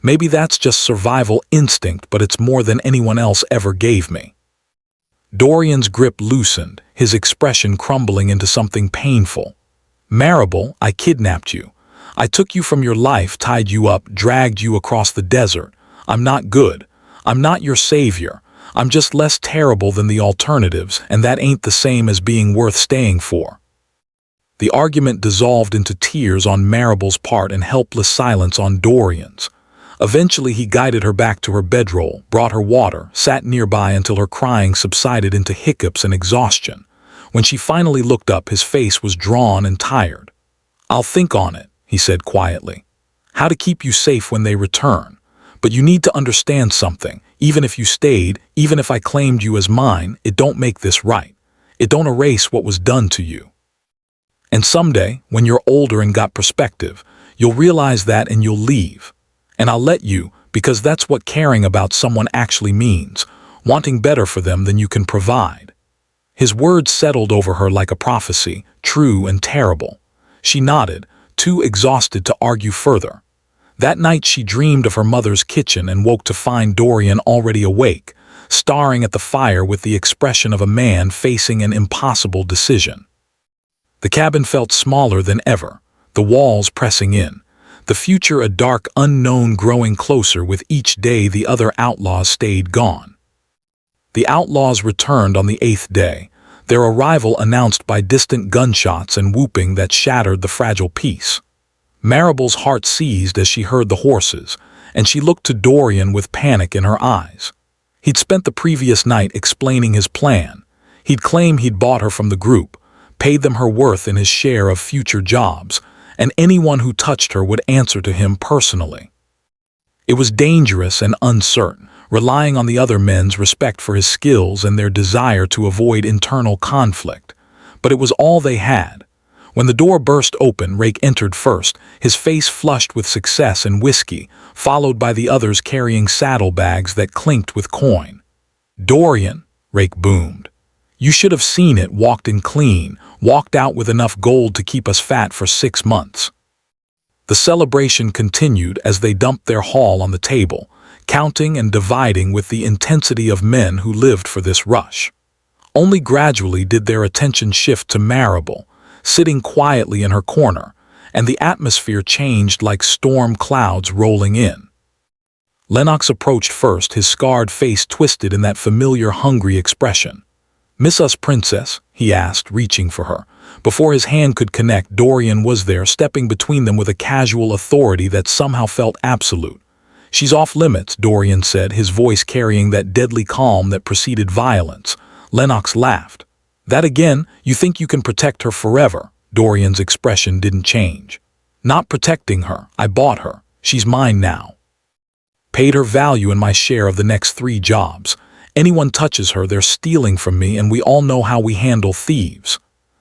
Maybe that's just survival instinct, but it's more than anyone else ever gave me." Dorian's grip loosened, his expression crumbling into something painful. "Maribel, I kidnapped you. I took you from your life, tied you up, dragged you across the desert. I'm not good. I'm not your savior. I'm just less terrible than the alternatives, and that ain't the same as being worth staying for." The argument dissolved into tears on Maribel's part and helpless silence on Dorian's. Eventually he guided her back to her bedroll, brought her water, sat nearby until her crying subsided into hiccups and exhaustion. When she finally looked up, his face was drawn and tired. "I'll think on it," he said quietly. "How to keep you safe when they return. But you need to understand something. Even if you stayed, even if I claimed you as mine, it don't make this right. It don't erase what was done to you. And someday, when you're older and got perspective, you'll realize that and you'll leave. And I'll let you, because that's what caring about someone actually means, wanting better for them than you can provide." His words settled over her like a prophecy, true and terrible. She nodded, too exhausted to argue further. That night she dreamed of her mother's kitchen and woke to find Dorian already awake, staring at the fire with the expression of a man facing an impossible decision. The cabin felt smaller than ever, the walls pressing in. The future a dark unknown growing closer with each day the other outlaws stayed gone. The outlaws returned on the 8th day, their arrival announced by distant gunshots and whooping that shattered the fragile peace. Maribel's heart seized as she heard the horses, and she looked to Dorian with panic in her eyes. He'd spent the previous night explaining his plan. He'd claimed he'd bought her from the group, paid them her worth in his share of future jobs, and anyone who touched her would answer to him personally. It was dangerous and uncertain, relying on the other men's respect for his skills and their desire to avoid internal conflict. But it was all they had. When the door burst open, Rake entered first, his face flushed with success and whiskey, followed by the others carrying saddlebags that clinked with coin. "Dorian," Rake boomed. You should have seen it, walked in clean, walked out with enough gold to keep us fat for 6 months. The celebration continued as they dumped their haul on the table, counting and dividing with the intensity of men who lived for this rush. Only gradually did their attention shift to Maribel, sitting quietly in her corner, and the atmosphere changed like storm clouds rolling in. Lennox approached first, his scarred face twisted in that familiar hungry expression. "Miss us, princess?" he asked, reaching for her. Before his hand could connect, Dorian was there, stepping between them with a casual authority that somehow felt absolute. "She's off limits," Dorian said, his voice carrying that deadly calm that preceded violence. Lennox laughed. "That again? You think you can protect her forever?" Dorian's expression didn't change. "Not protecting her. I bought her. She's mine now. Paid her value in my share of the next 3 jobs. Anyone touches her, they're stealing from me, and we all know how we handle thieves."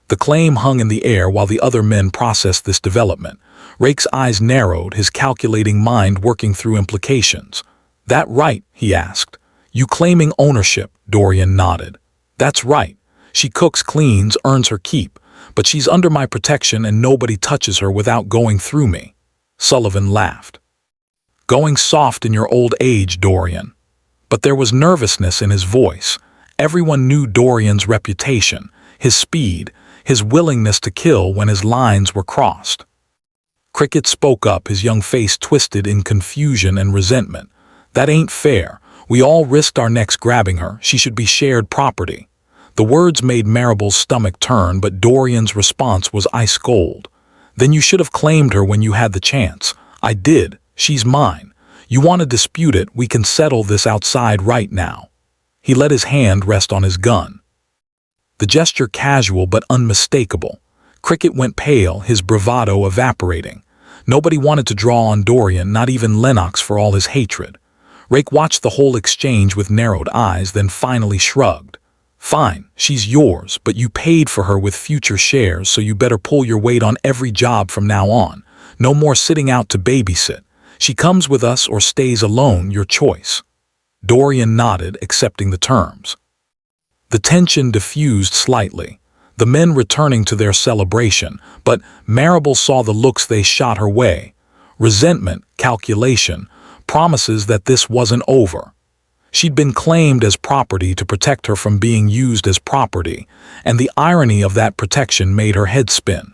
The claim hung in the air while the other men processed this development. Rake's eyes narrowed, his calculating mind working through implications. "That right?" he asked. "You claiming ownership?" Dorian nodded. "That's right. She cooks, cleans, earns her keep, but she's under my protection and nobody touches her without going through me." Sullivan laughed. "Going soft in your old age, Dorian." But there was nervousness in his voice. Everyone knew Dorian's reputation, his speed, his willingness to kill when his lines were crossed. Cricket spoke up, his young face twisted in confusion and resentment. "That ain't fair. We all risked our necks grabbing her. She should be shared property." The words made Maribel's stomach turn, but Dorian's response was ice cold. "Then you should have claimed her when you had the chance." "I did. She's mine. You want to dispute it, we can settle this outside right now." He let his hand rest on his gun. The gesture casual but unmistakable. Cricket went pale, his bravado evaporating. Nobody wanted to draw on Dorian, not even Lennox for all his hatred. Rake watched the whole exchange with narrowed eyes, then finally shrugged. "Fine, she's yours, but you paid for her with future shares, so you better pull your weight on every job from now on. No more sitting out to babysit. She comes with us or stays alone, your choice." Dorian nodded, accepting the terms. The tension diffused slightly, the men returning to their celebration, but Maribel saw the looks they shot her way. Resentment, calculation, promises that this wasn't over. She'd been claimed as property to protect her from being used as property, and the irony of that protection made her head spin.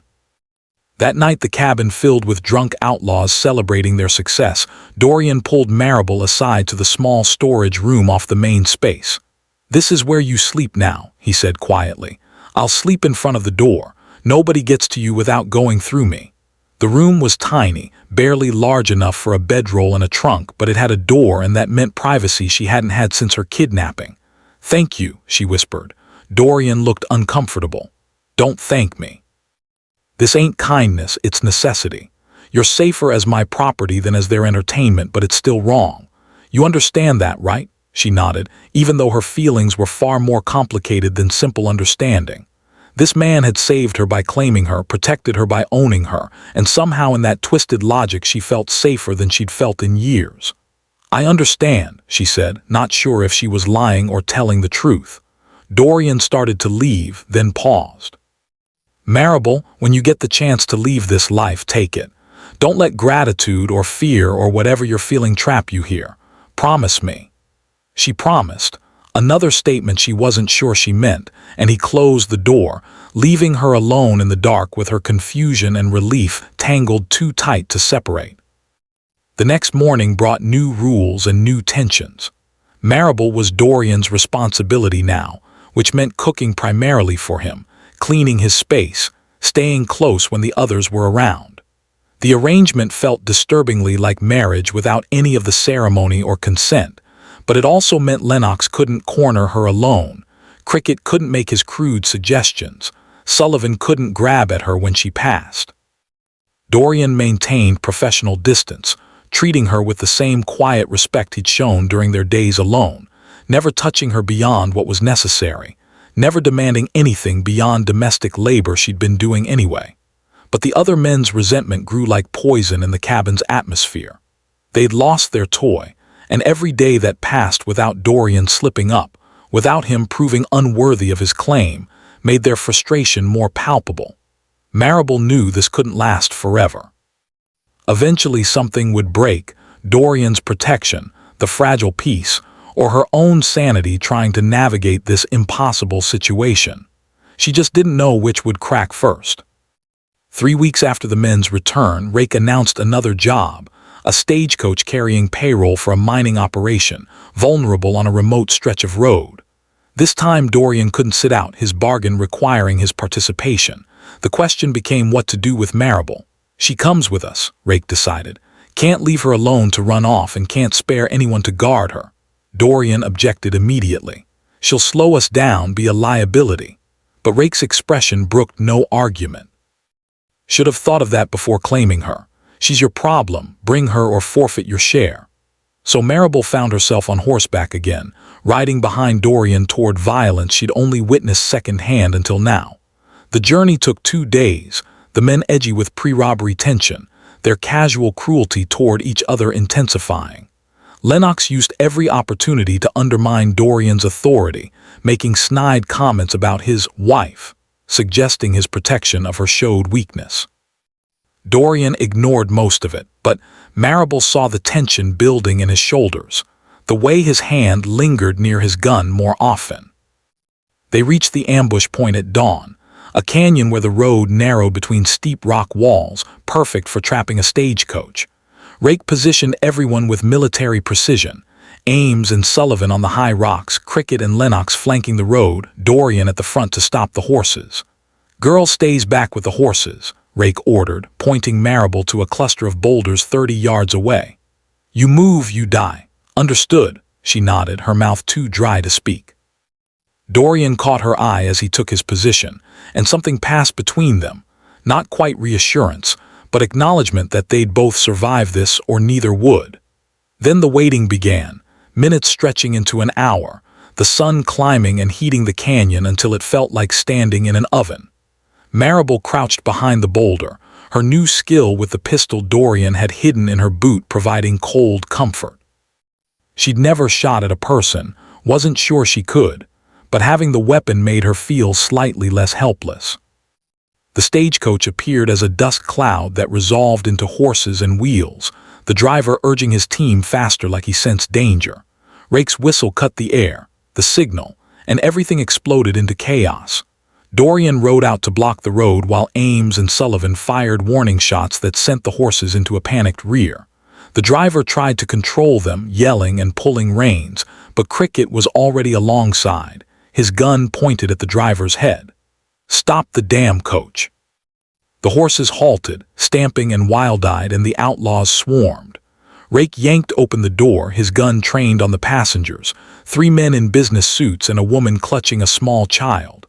That night, the cabin filled with drunk outlaws celebrating their success. Dorian pulled Maribel aside to the small storage room off the main space. "This is where you sleep now," he said quietly. "I'll sleep in front of the door. Nobody gets to you without going through me." The room was tiny, barely large enough for a bedroll and a trunk, but it had a door, and that meant privacy she hadn't had since her kidnapping. "Thank you," she whispered. Dorian looked uncomfortable. "Don't thank me. This ain't kindness, it's necessity. You're safer as my property than as their entertainment, but it's still wrong. You understand that, right?" She nodded, even though her feelings were far more complicated than simple understanding. This man had saved her by claiming her, protected her by owning her, and somehow in that twisted logic she felt safer than she'd felt in years. "I understand," she said, not sure if she was lying or telling the truth. Dorian started to leave, then paused. "Maribel, when you get the chance to leave this life, take it. Don't let gratitude or fear or whatever you're feeling trap you here. Promise me." She promised, another statement she wasn't sure she meant, and he closed the door, leaving her alone in the dark with her confusion and relief tangled too tight to separate. The next morning brought new rules and new tensions. Maribel was Dorian's responsibility now, which meant cooking primarily for him, cleaning his space, staying close when the others were around. The arrangement felt disturbingly like marriage without any of the ceremony or consent, but it also meant Lennox couldn't corner her alone. Cricket couldn't make his crude suggestions. Sullivan couldn't grab at her when she passed. Dorian maintained professional distance, treating her with the same quiet respect he'd shown during their days alone, never touching her beyond what was necessary, never demanding anything beyond domestic labor she'd been doing anyway. But the other men's resentment grew like poison in the cabin's atmosphere. They'd lost their toy, and every day that passed without Dorian slipping up, without him proving unworthy of his claim, made their frustration more palpable. Maribel knew this couldn't last forever. Eventually something would break: Dorian's protection, the fragile peace, or her own sanity trying to navigate this impossible situation. She just didn't know which would crack first. 3 weeks after the men's return, Rake announced another job: a stagecoach carrying payroll for a mining operation, vulnerable on a remote stretch of road. This time Dorian couldn't sit out his bargain requiring his participation. The question became what to do with Maribel. She comes with us, Rake decided. Can't leave her alone to run off and can't spare anyone to guard her. Dorian objected immediately. She'll slow us down, be a liability. But Rake's expression brooked no argument. Should have thought of that before claiming her. She's your problem, bring her or forfeit your share. So Maribel found herself on horseback again, riding behind Dorian toward violence she'd only witnessed secondhand until now. The journey took 2 days, the men edgy with pre-robbery tension, their casual cruelty toward each other intensifying. Lennox used every opportunity to undermine Dorian's authority, making snide comments about his wife, suggesting his protection of her showed weakness. Dorian ignored most of it, but Maribel saw the tension building in his shoulders, the way his hand lingered near his gun more often. They reached the ambush point at dawn, a canyon where the road narrowed between steep rock walls, perfect for trapping a stagecoach. Rake positioned everyone with military precision: Ames and Sullivan on the high rocks, Cricket and Lennox flanking the road, Dorian at the front to stop the horses. "Girl stays back with the horses," Rake ordered, pointing Maribel to a cluster of boulders 30 yards away. "You move, you die." "Understood," she nodded, her mouth too dry to speak. Dorian caught her eye as he took his position, and something passed between them, not quite reassurance, but acknowledgement that they'd both survive this or neither would. Then the waiting began, minutes stretching into an hour, the sun climbing and heating the canyon until it felt like standing in an oven. Maribel crouched behind the boulder, her new skill with the pistol Dorian had hidden in her boot providing cold comfort. She'd never shot at a person, wasn't sure she could, but having the weapon made her feel slightly less helpless. The stagecoach appeared as a dust cloud that resolved into horses and wheels, the driver urging his team faster like he sensed danger. Rake's whistle cut the air, the signal, and everything exploded into chaos. Dorian rode out to block the road while Ames and Sullivan fired warning shots that sent the horses into a panicked rear. The driver tried to control them, yelling and pulling reins, but Cricket was already alongside, his gun pointed at the driver's head. "Stop the damn coach." The horses halted, stamping and wild-eyed, and the outlaws swarmed. Rake yanked open the door, his gun trained on the passengers, 3 men in business suits and a woman clutching a small child.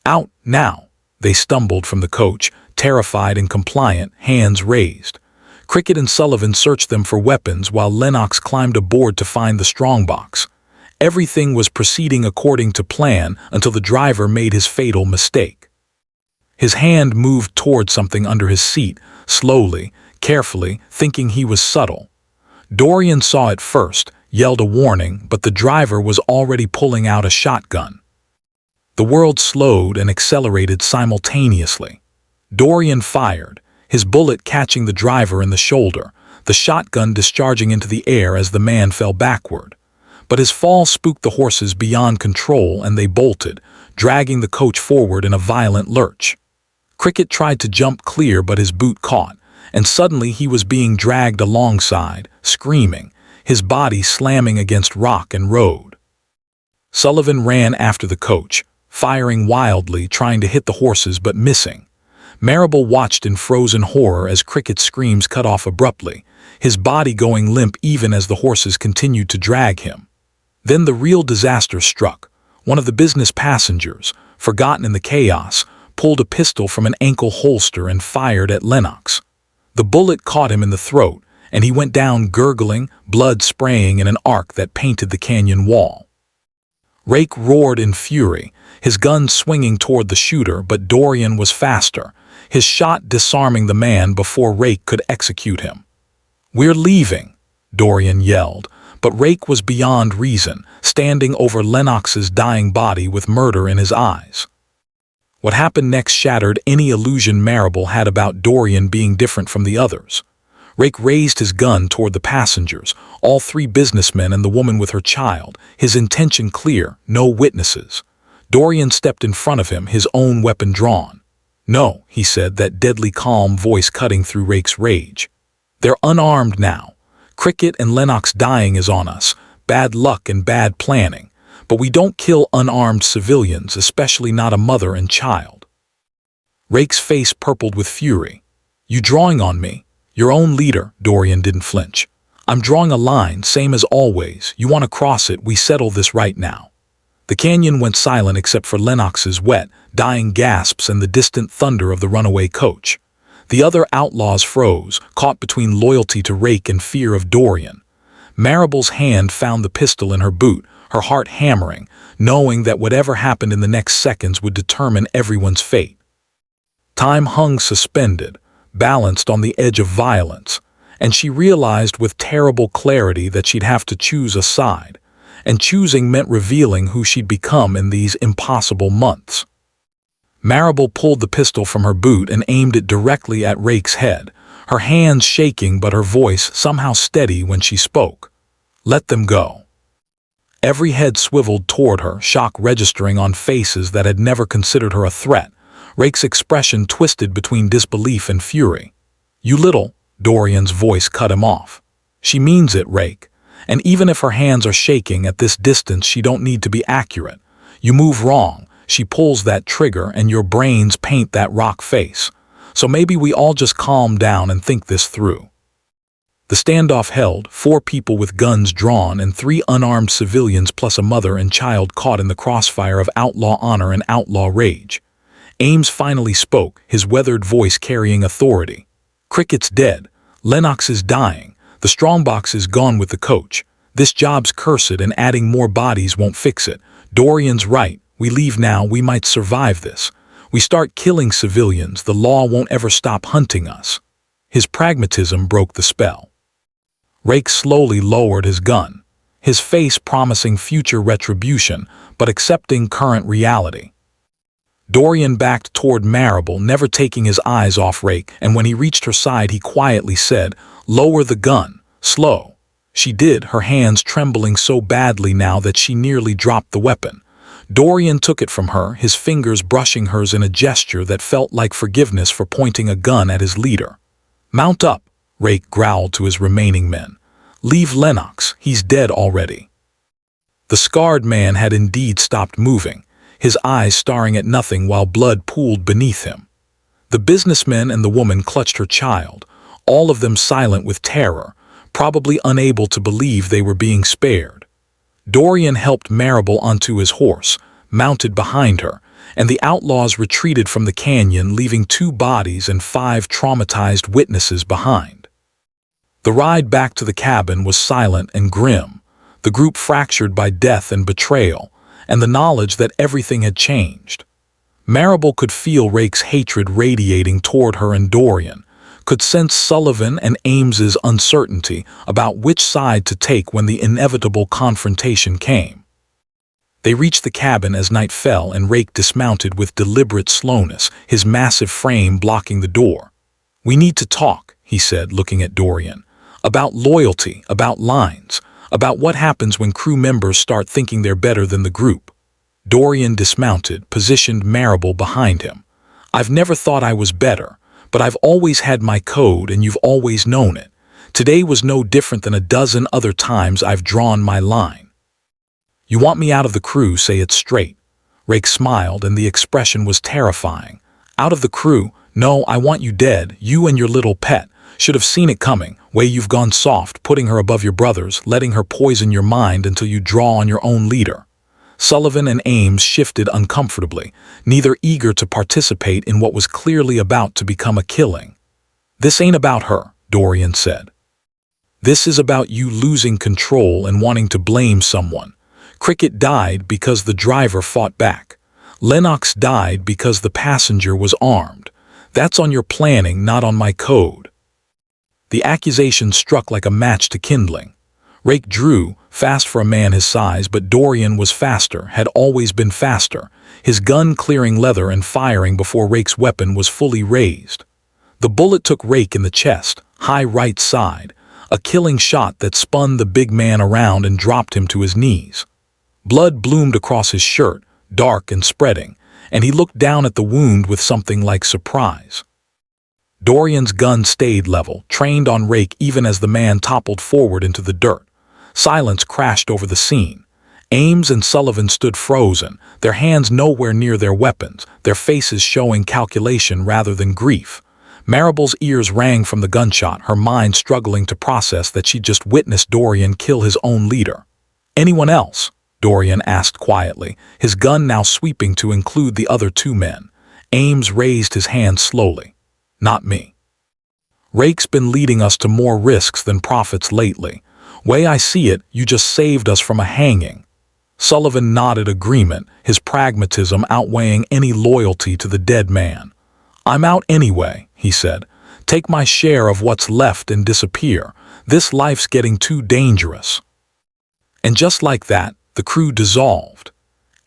"Out, now!" They stumbled from the coach, terrified and compliant, hands raised. Cricket and Sullivan searched them for weapons while Lennox climbed aboard to find the strongbox. Everything was proceeding according to plan until the driver made his fatal mistake. His hand moved toward something under his seat, slowly, carefully, thinking he was subtle. Dorian saw it first, yelled a warning, but the driver was already pulling out a shotgun. The world slowed and accelerated simultaneously. Dorian fired, his bullet catching the driver in the shoulder, the shotgun discharging into the air as the man fell backward. But his fall spooked the horses beyond control and they bolted, dragging the coach forward in a violent lurch. Cricket tried to jump clear but his boot caught, and suddenly he was being dragged alongside, screaming, his body slamming against rock and road. Sullivan ran after the coach, firing wildly, trying to hit the horses but missing. Maribel watched in frozen horror as Cricket's screams cut off abruptly, his body going limp even as the horses continued to drag him. Then the real disaster struck. One of the business passengers, forgotten in the chaos, pulled a pistol from an ankle holster and fired at Lennox. The bullet caught him in the throat, and he went down gurgling, blood spraying in an arc that painted the canyon wall. Rake roared in fury, his gun swinging toward the shooter, but Dorian was faster, his shot disarming the man before Rake could execute him. "We're leaving," Dorian yelled, But Rake was beyond reason, standing over Lennox's dying body with murder in his eyes. What happened next shattered any illusion Maribel had about Dorian being different from the others. Rake raised his gun toward the passengers, all three businessmen and the woman with her child, his intention clear, no witnesses. Dorian stepped in front of him, his own weapon drawn. "No," he said, that deadly calm voice cutting through Rake's rage. "They're unarmed now. Cricket and Lennox dying is on us, bad luck and bad planning. But we don't kill unarmed civilians, especially not a mother and child." Rake's face purpled with fury. "You drawing on me? Your own leader." Dorian didn't flinch. "I'm drawing a line, same as always. You want to cross it, we settle this right now." The canyon went silent except for Lennox's wet, dying gasps and the distant thunder of the runaway coach. The other outlaws froze, caught between loyalty to Rake and fear of Dorian. Maribel's hand found the pistol in her boot, her heart hammering, knowing that whatever happened in the next seconds would determine everyone's fate. Time hung suspended, balanced on the edge of violence, and she realized with terrible clarity that she'd have to choose a side, and choosing meant revealing who she'd become in these impossible months. Maribel pulled the pistol from her boot and aimed it directly at Rake's head, her hands shaking but her voice somehow steady when she spoke. "Let them go." Every head swiveled toward her, shock registering on faces that had never considered her a threat. Rake's expression twisted between disbelief and fury. "You little," Dorian's voice cut him off. "She means it, Rake. And even if her hands are shaking at this distance, she don't need to be accurate. You move wrong, she pulls that trigger and your brains paint that rock face. So maybe we all just calm down and think this through." The standoff held, 4 people with guns drawn and 3 unarmed civilians plus a mother and child caught in the crossfire of outlaw honor and outlaw rage. Ames finally spoke, his weathered voice carrying authority. "Cricket's dead. Lennox is dying. The strongbox is gone with the coach. This job's cursed and adding more bodies won't fix it. Dorian's right. We leave now, we might survive this. We start killing civilians, the law won't ever stop hunting us." His pragmatism broke the spell. Rake slowly lowered his gun, his face promising future retribution, but accepting current reality. Dorian backed toward Maribel, never taking his eyes off Rake, and when he reached her side he quietly said, "Lower the gun, slow." She did, her hands trembling so badly now that she nearly dropped the weapon. Dorian took it from her, his fingers brushing hers in a gesture that felt like forgiveness for pointing a gun at his leader. "Mount up," Rake growled to his remaining men. "Leave Lennox, he's dead already." The scarred man had indeed stopped moving, his eyes staring at nothing while blood pooled beneath him. The businessman and the woman clutched her child, all of them silent with terror, probably unable to believe they were being spared. Dorian helped Maribel onto his horse, mounted behind her, and the outlaws retreated from the canyon, leaving 2 bodies and 5 traumatized witnesses behind. The ride back to the cabin was silent and grim, the group fractured by death and betrayal, and the knowledge that everything had changed. Maribel could feel Rake's hatred radiating toward her and Dorian, could sense Sullivan and Ames's uncertainty about which side to take when the inevitable confrontation came. They reached the cabin as night fell and Rake dismounted with deliberate slowness, his massive frame blocking the door. "We need to talk," he said, looking at Dorian. "About loyalty, about lines, about what happens when crew members start thinking they're better than the group." Dorian dismounted, positioned Maribel behind him. "I've never thought I was better, but I've always had my code and you've always known it. Today was no different than a dozen other times I've drawn my line. You want me out of the crew, say it straight." Rake smiled and the expression was terrifying. "Out of the crew? No, I want you dead, you and your little pet. Should have seen it coming, way you've gone soft, putting her above your brothers, letting her poison your mind until you draw on your own leader." Sullivan and Ames shifted uncomfortably, neither eager to participate in what was clearly about to become a killing. "This ain't about her," Dorian said. "This is about you losing control and wanting to blame someone. Cricket died because the driver fought back. Lennox died because the passenger was armed. That's on your planning, not on my code." The accusation struck like a match to kindling. Rake drew, fast for a man his size, but Dorian was faster, had always been faster, his gun clearing leather and firing before Rake's weapon was fully raised. The bullet took Rake in the chest, high right side, a killing shot that spun the big man around and dropped him to his knees. Blood bloomed across his shirt, dark and spreading, and he looked down at the wound with something like surprise. Dorian's gun stayed level, trained on Rake even as the man toppled forward into the dirt. Silence crashed over the scene. Ames and Sullivan stood frozen, their hands nowhere near their weapons, their faces showing calculation rather than grief. Maribel's ears rang from the gunshot, her mind struggling to process that she'd just witnessed Dorian kill his own leader. "Anyone else?" Dorian asked quietly, his gun now sweeping to include the other two men. Ames raised his hand slowly. "Not me. Rake's been leading us to more risks than profits lately. Way I see it, you just saved us from a hanging." Sullivan nodded agreement, his pragmatism outweighing any loyalty to the dead man. "I'm out anyway," he said. "Take my share of what's left and disappear. This life's getting too dangerous." And just like that, the crew dissolved.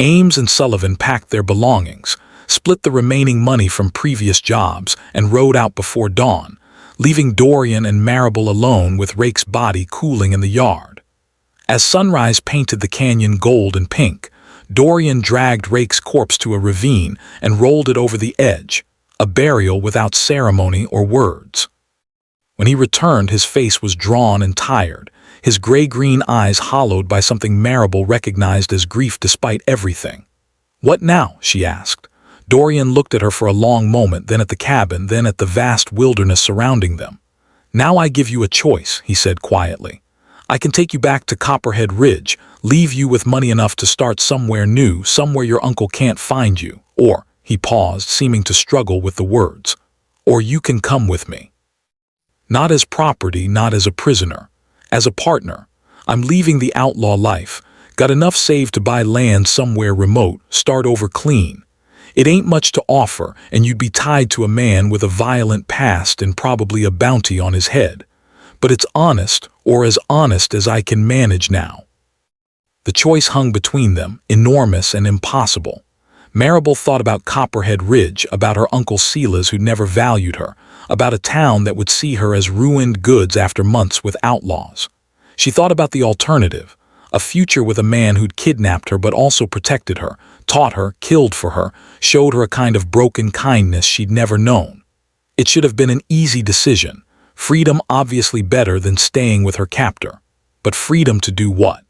Ames and Sullivan packed their belongings, split the remaining money from previous jobs, and rode out before dawn, leaving Dorian and Maribel alone with Rake's body cooling in the yard. As sunrise painted the canyon gold and pink, Dorian dragged Rake's corpse to a ravine and rolled it over the edge, a burial without ceremony or words. When he returned, his face was drawn and tired, his gray-green eyes hollowed by something Maribel recognized as grief despite everything. "What now?" she asked. Dorian looked at her for a long moment, then at the cabin, then at the vast wilderness surrounding them. "Now I give you a choice," he said quietly. "I can take you back to Copperhead Ridge, leave you with money enough to start somewhere new, somewhere your uncle can't find you, or," he paused, seeming to struggle with the words, "or you can come with me. Not as property, not as a prisoner. As a partner. I'm leaving the outlaw life, got enough saved to buy land somewhere remote, start over clean. It ain't much to offer, and you'd be tied to a man with a violent past and probably a bounty on his head. But it's honest, or as honest as I can manage now." The choice hung between them, enormous and impossible. Maribel thought about Copperhead Ridge, about her Uncle Silas who never valued her, about a town that would see her as ruined goods after months with outlaws. She thought about the alternative, a future with a man who'd kidnapped her but also protected her, taught her, killed for her, showed her a kind of broken kindness she'd never known. It should have been an easy decision, freedom obviously better than staying with her captor. But freedom to do what?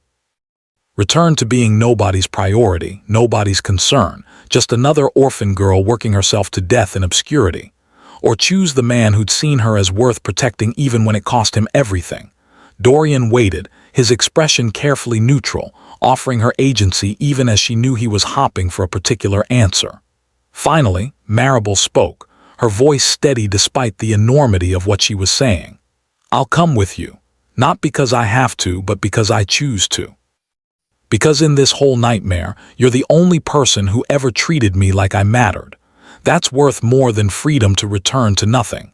Return to being nobody's priority, nobody's concern, just another orphan girl working herself to death in obscurity. Or choose the man who'd seen her as worth protecting even when it cost him everything. Dorian waited, his expression carefully neutral, offering her agency even as she knew he was hopping for a particular answer. Finally, Maribel spoke, her voice steady despite the enormity of what she was saying. "I'll come with you, not because I have to, but because I choose to. Because in this whole nightmare, you're the only person who ever treated me like I mattered. That's worth more than freedom to return to nothing."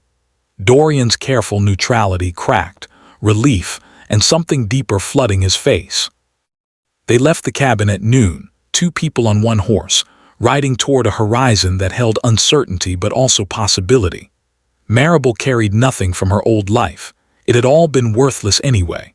Dorian's careful neutrality cracked, relief, and something deeper flooding his face. They left the cabin at noon, two people on one horse, riding toward a horizon that held uncertainty but also possibility. Maribel carried nothing from her old life. It had all been worthless anyway.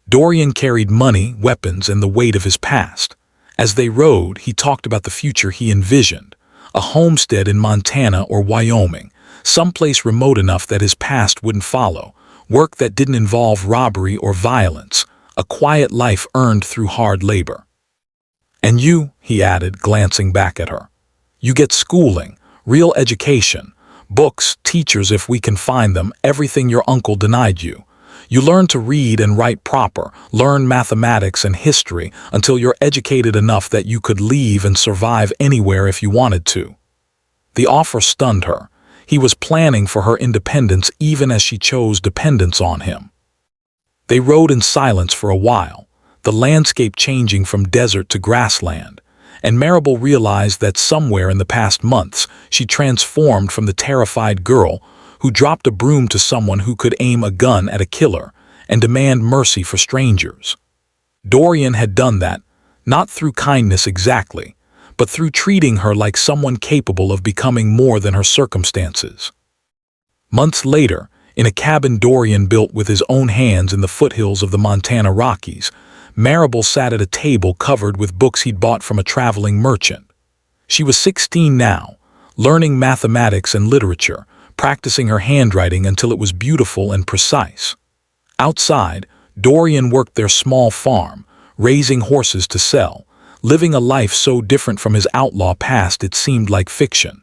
Dorian carried money, weapons, and the weight of his past. As they rode, he talked about the future he envisioned, a homestead in Montana or Wyoming, someplace remote enough that his past wouldn't follow, work that didn't involve robbery or violence, a quiet life earned through hard labor. "And you," he added, glancing back at her, "you get schooling, real education, books, teachers if we can find them, everything your uncle denied you. You learn to read and write proper, learn mathematics and history until you're educated enough that you could leave and survive anywhere if you wanted to." The offer stunned her. He was planning for her independence even as she chose dependence on him. They rode in silence for a while, the landscape changing from desert to grassland, and Maribel realized that somewhere in the past months she transformed from the terrified girl who dropped a broom to someone who could aim a gun at a killer, and demand mercy for strangers. Dorian had done that, not through kindness exactly, but through treating her like someone capable of becoming more than her circumstances. Months later, in a cabin Dorian built with his own hands in the foothills of the Montana Rockies, Maribel sat at a table covered with books he'd bought from a traveling merchant. She was 16 now, learning mathematics and literature, practicing her handwriting until it was beautiful and precise. Outside, Dorian worked their small farm, raising horses to sell, living a life so different from his outlaw past it seemed like fiction.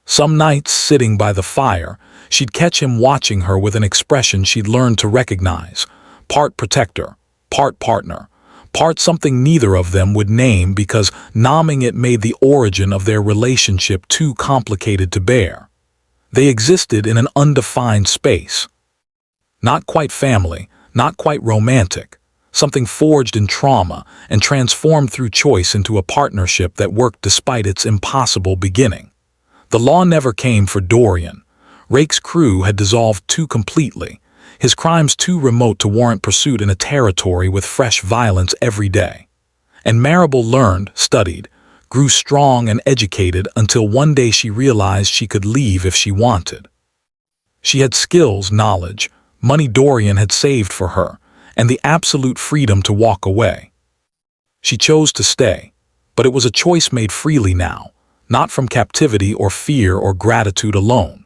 Some nights, sitting by the fire, she'd catch him watching her with an expression she'd learned to recognize, part protector, part partner, part something neither of them would name because naming it made the origin of their relationship too complicated to bear. They existed in an undefined space. Not quite family, not quite romantic, something forged in trauma and transformed through choice into a partnership that worked despite its impossible beginning. The law never came for Dorian. Rake's crew had dissolved too completely, his crimes too remote to warrant pursuit in a territory with fresh violence every day. And Maribel learned, studied, grew strong and educated until one day she realized she could leave if she wanted. She had skills, knowledge, money Dorian had saved for her, and the absolute freedom to walk away. She chose to stay, but it was a choice made freely now, not from captivity or fear or gratitude alone.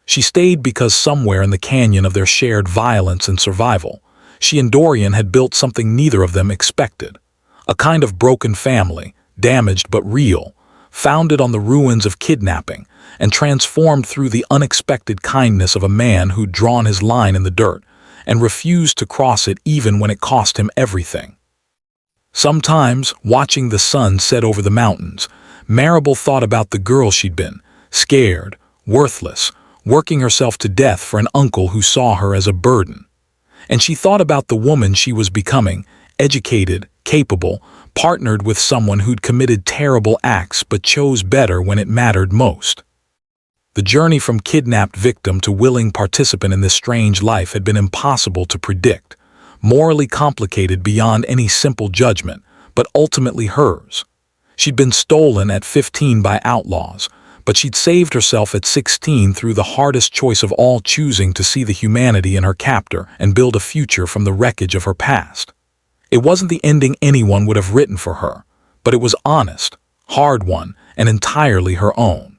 She stayed because somewhere in the canyon of their shared violence and survival, she and Dorian had built something neither of them expected. A kind of broken family, damaged but real, founded on the ruins of kidnapping, and transformed through the unexpected kindness of a man who'd drawn his line in the dirt and refused to cross it even when it cost him everything. Sometimes, watching the sun set over the mountains, Maribel thought about the girl she'd been, scared, worthless, working herself to death for an uncle who saw her as a burden. And she thought about the woman she was becoming, educated, capable, partnered with someone who'd committed terrible acts but chose better when it mattered most. The journey from kidnapped victim to willing participant in this strange life had been impossible to predict, morally complicated beyond any simple judgment, but ultimately hers. She'd been stolen at 15 by outlaws, but she'd saved herself at 16 through the hardest choice of all, choosing to see the humanity in her captor and build a future from the wreckage of her past. It wasn't the ending anyone would have written for her, but it was honest, hard one, and entirely her own.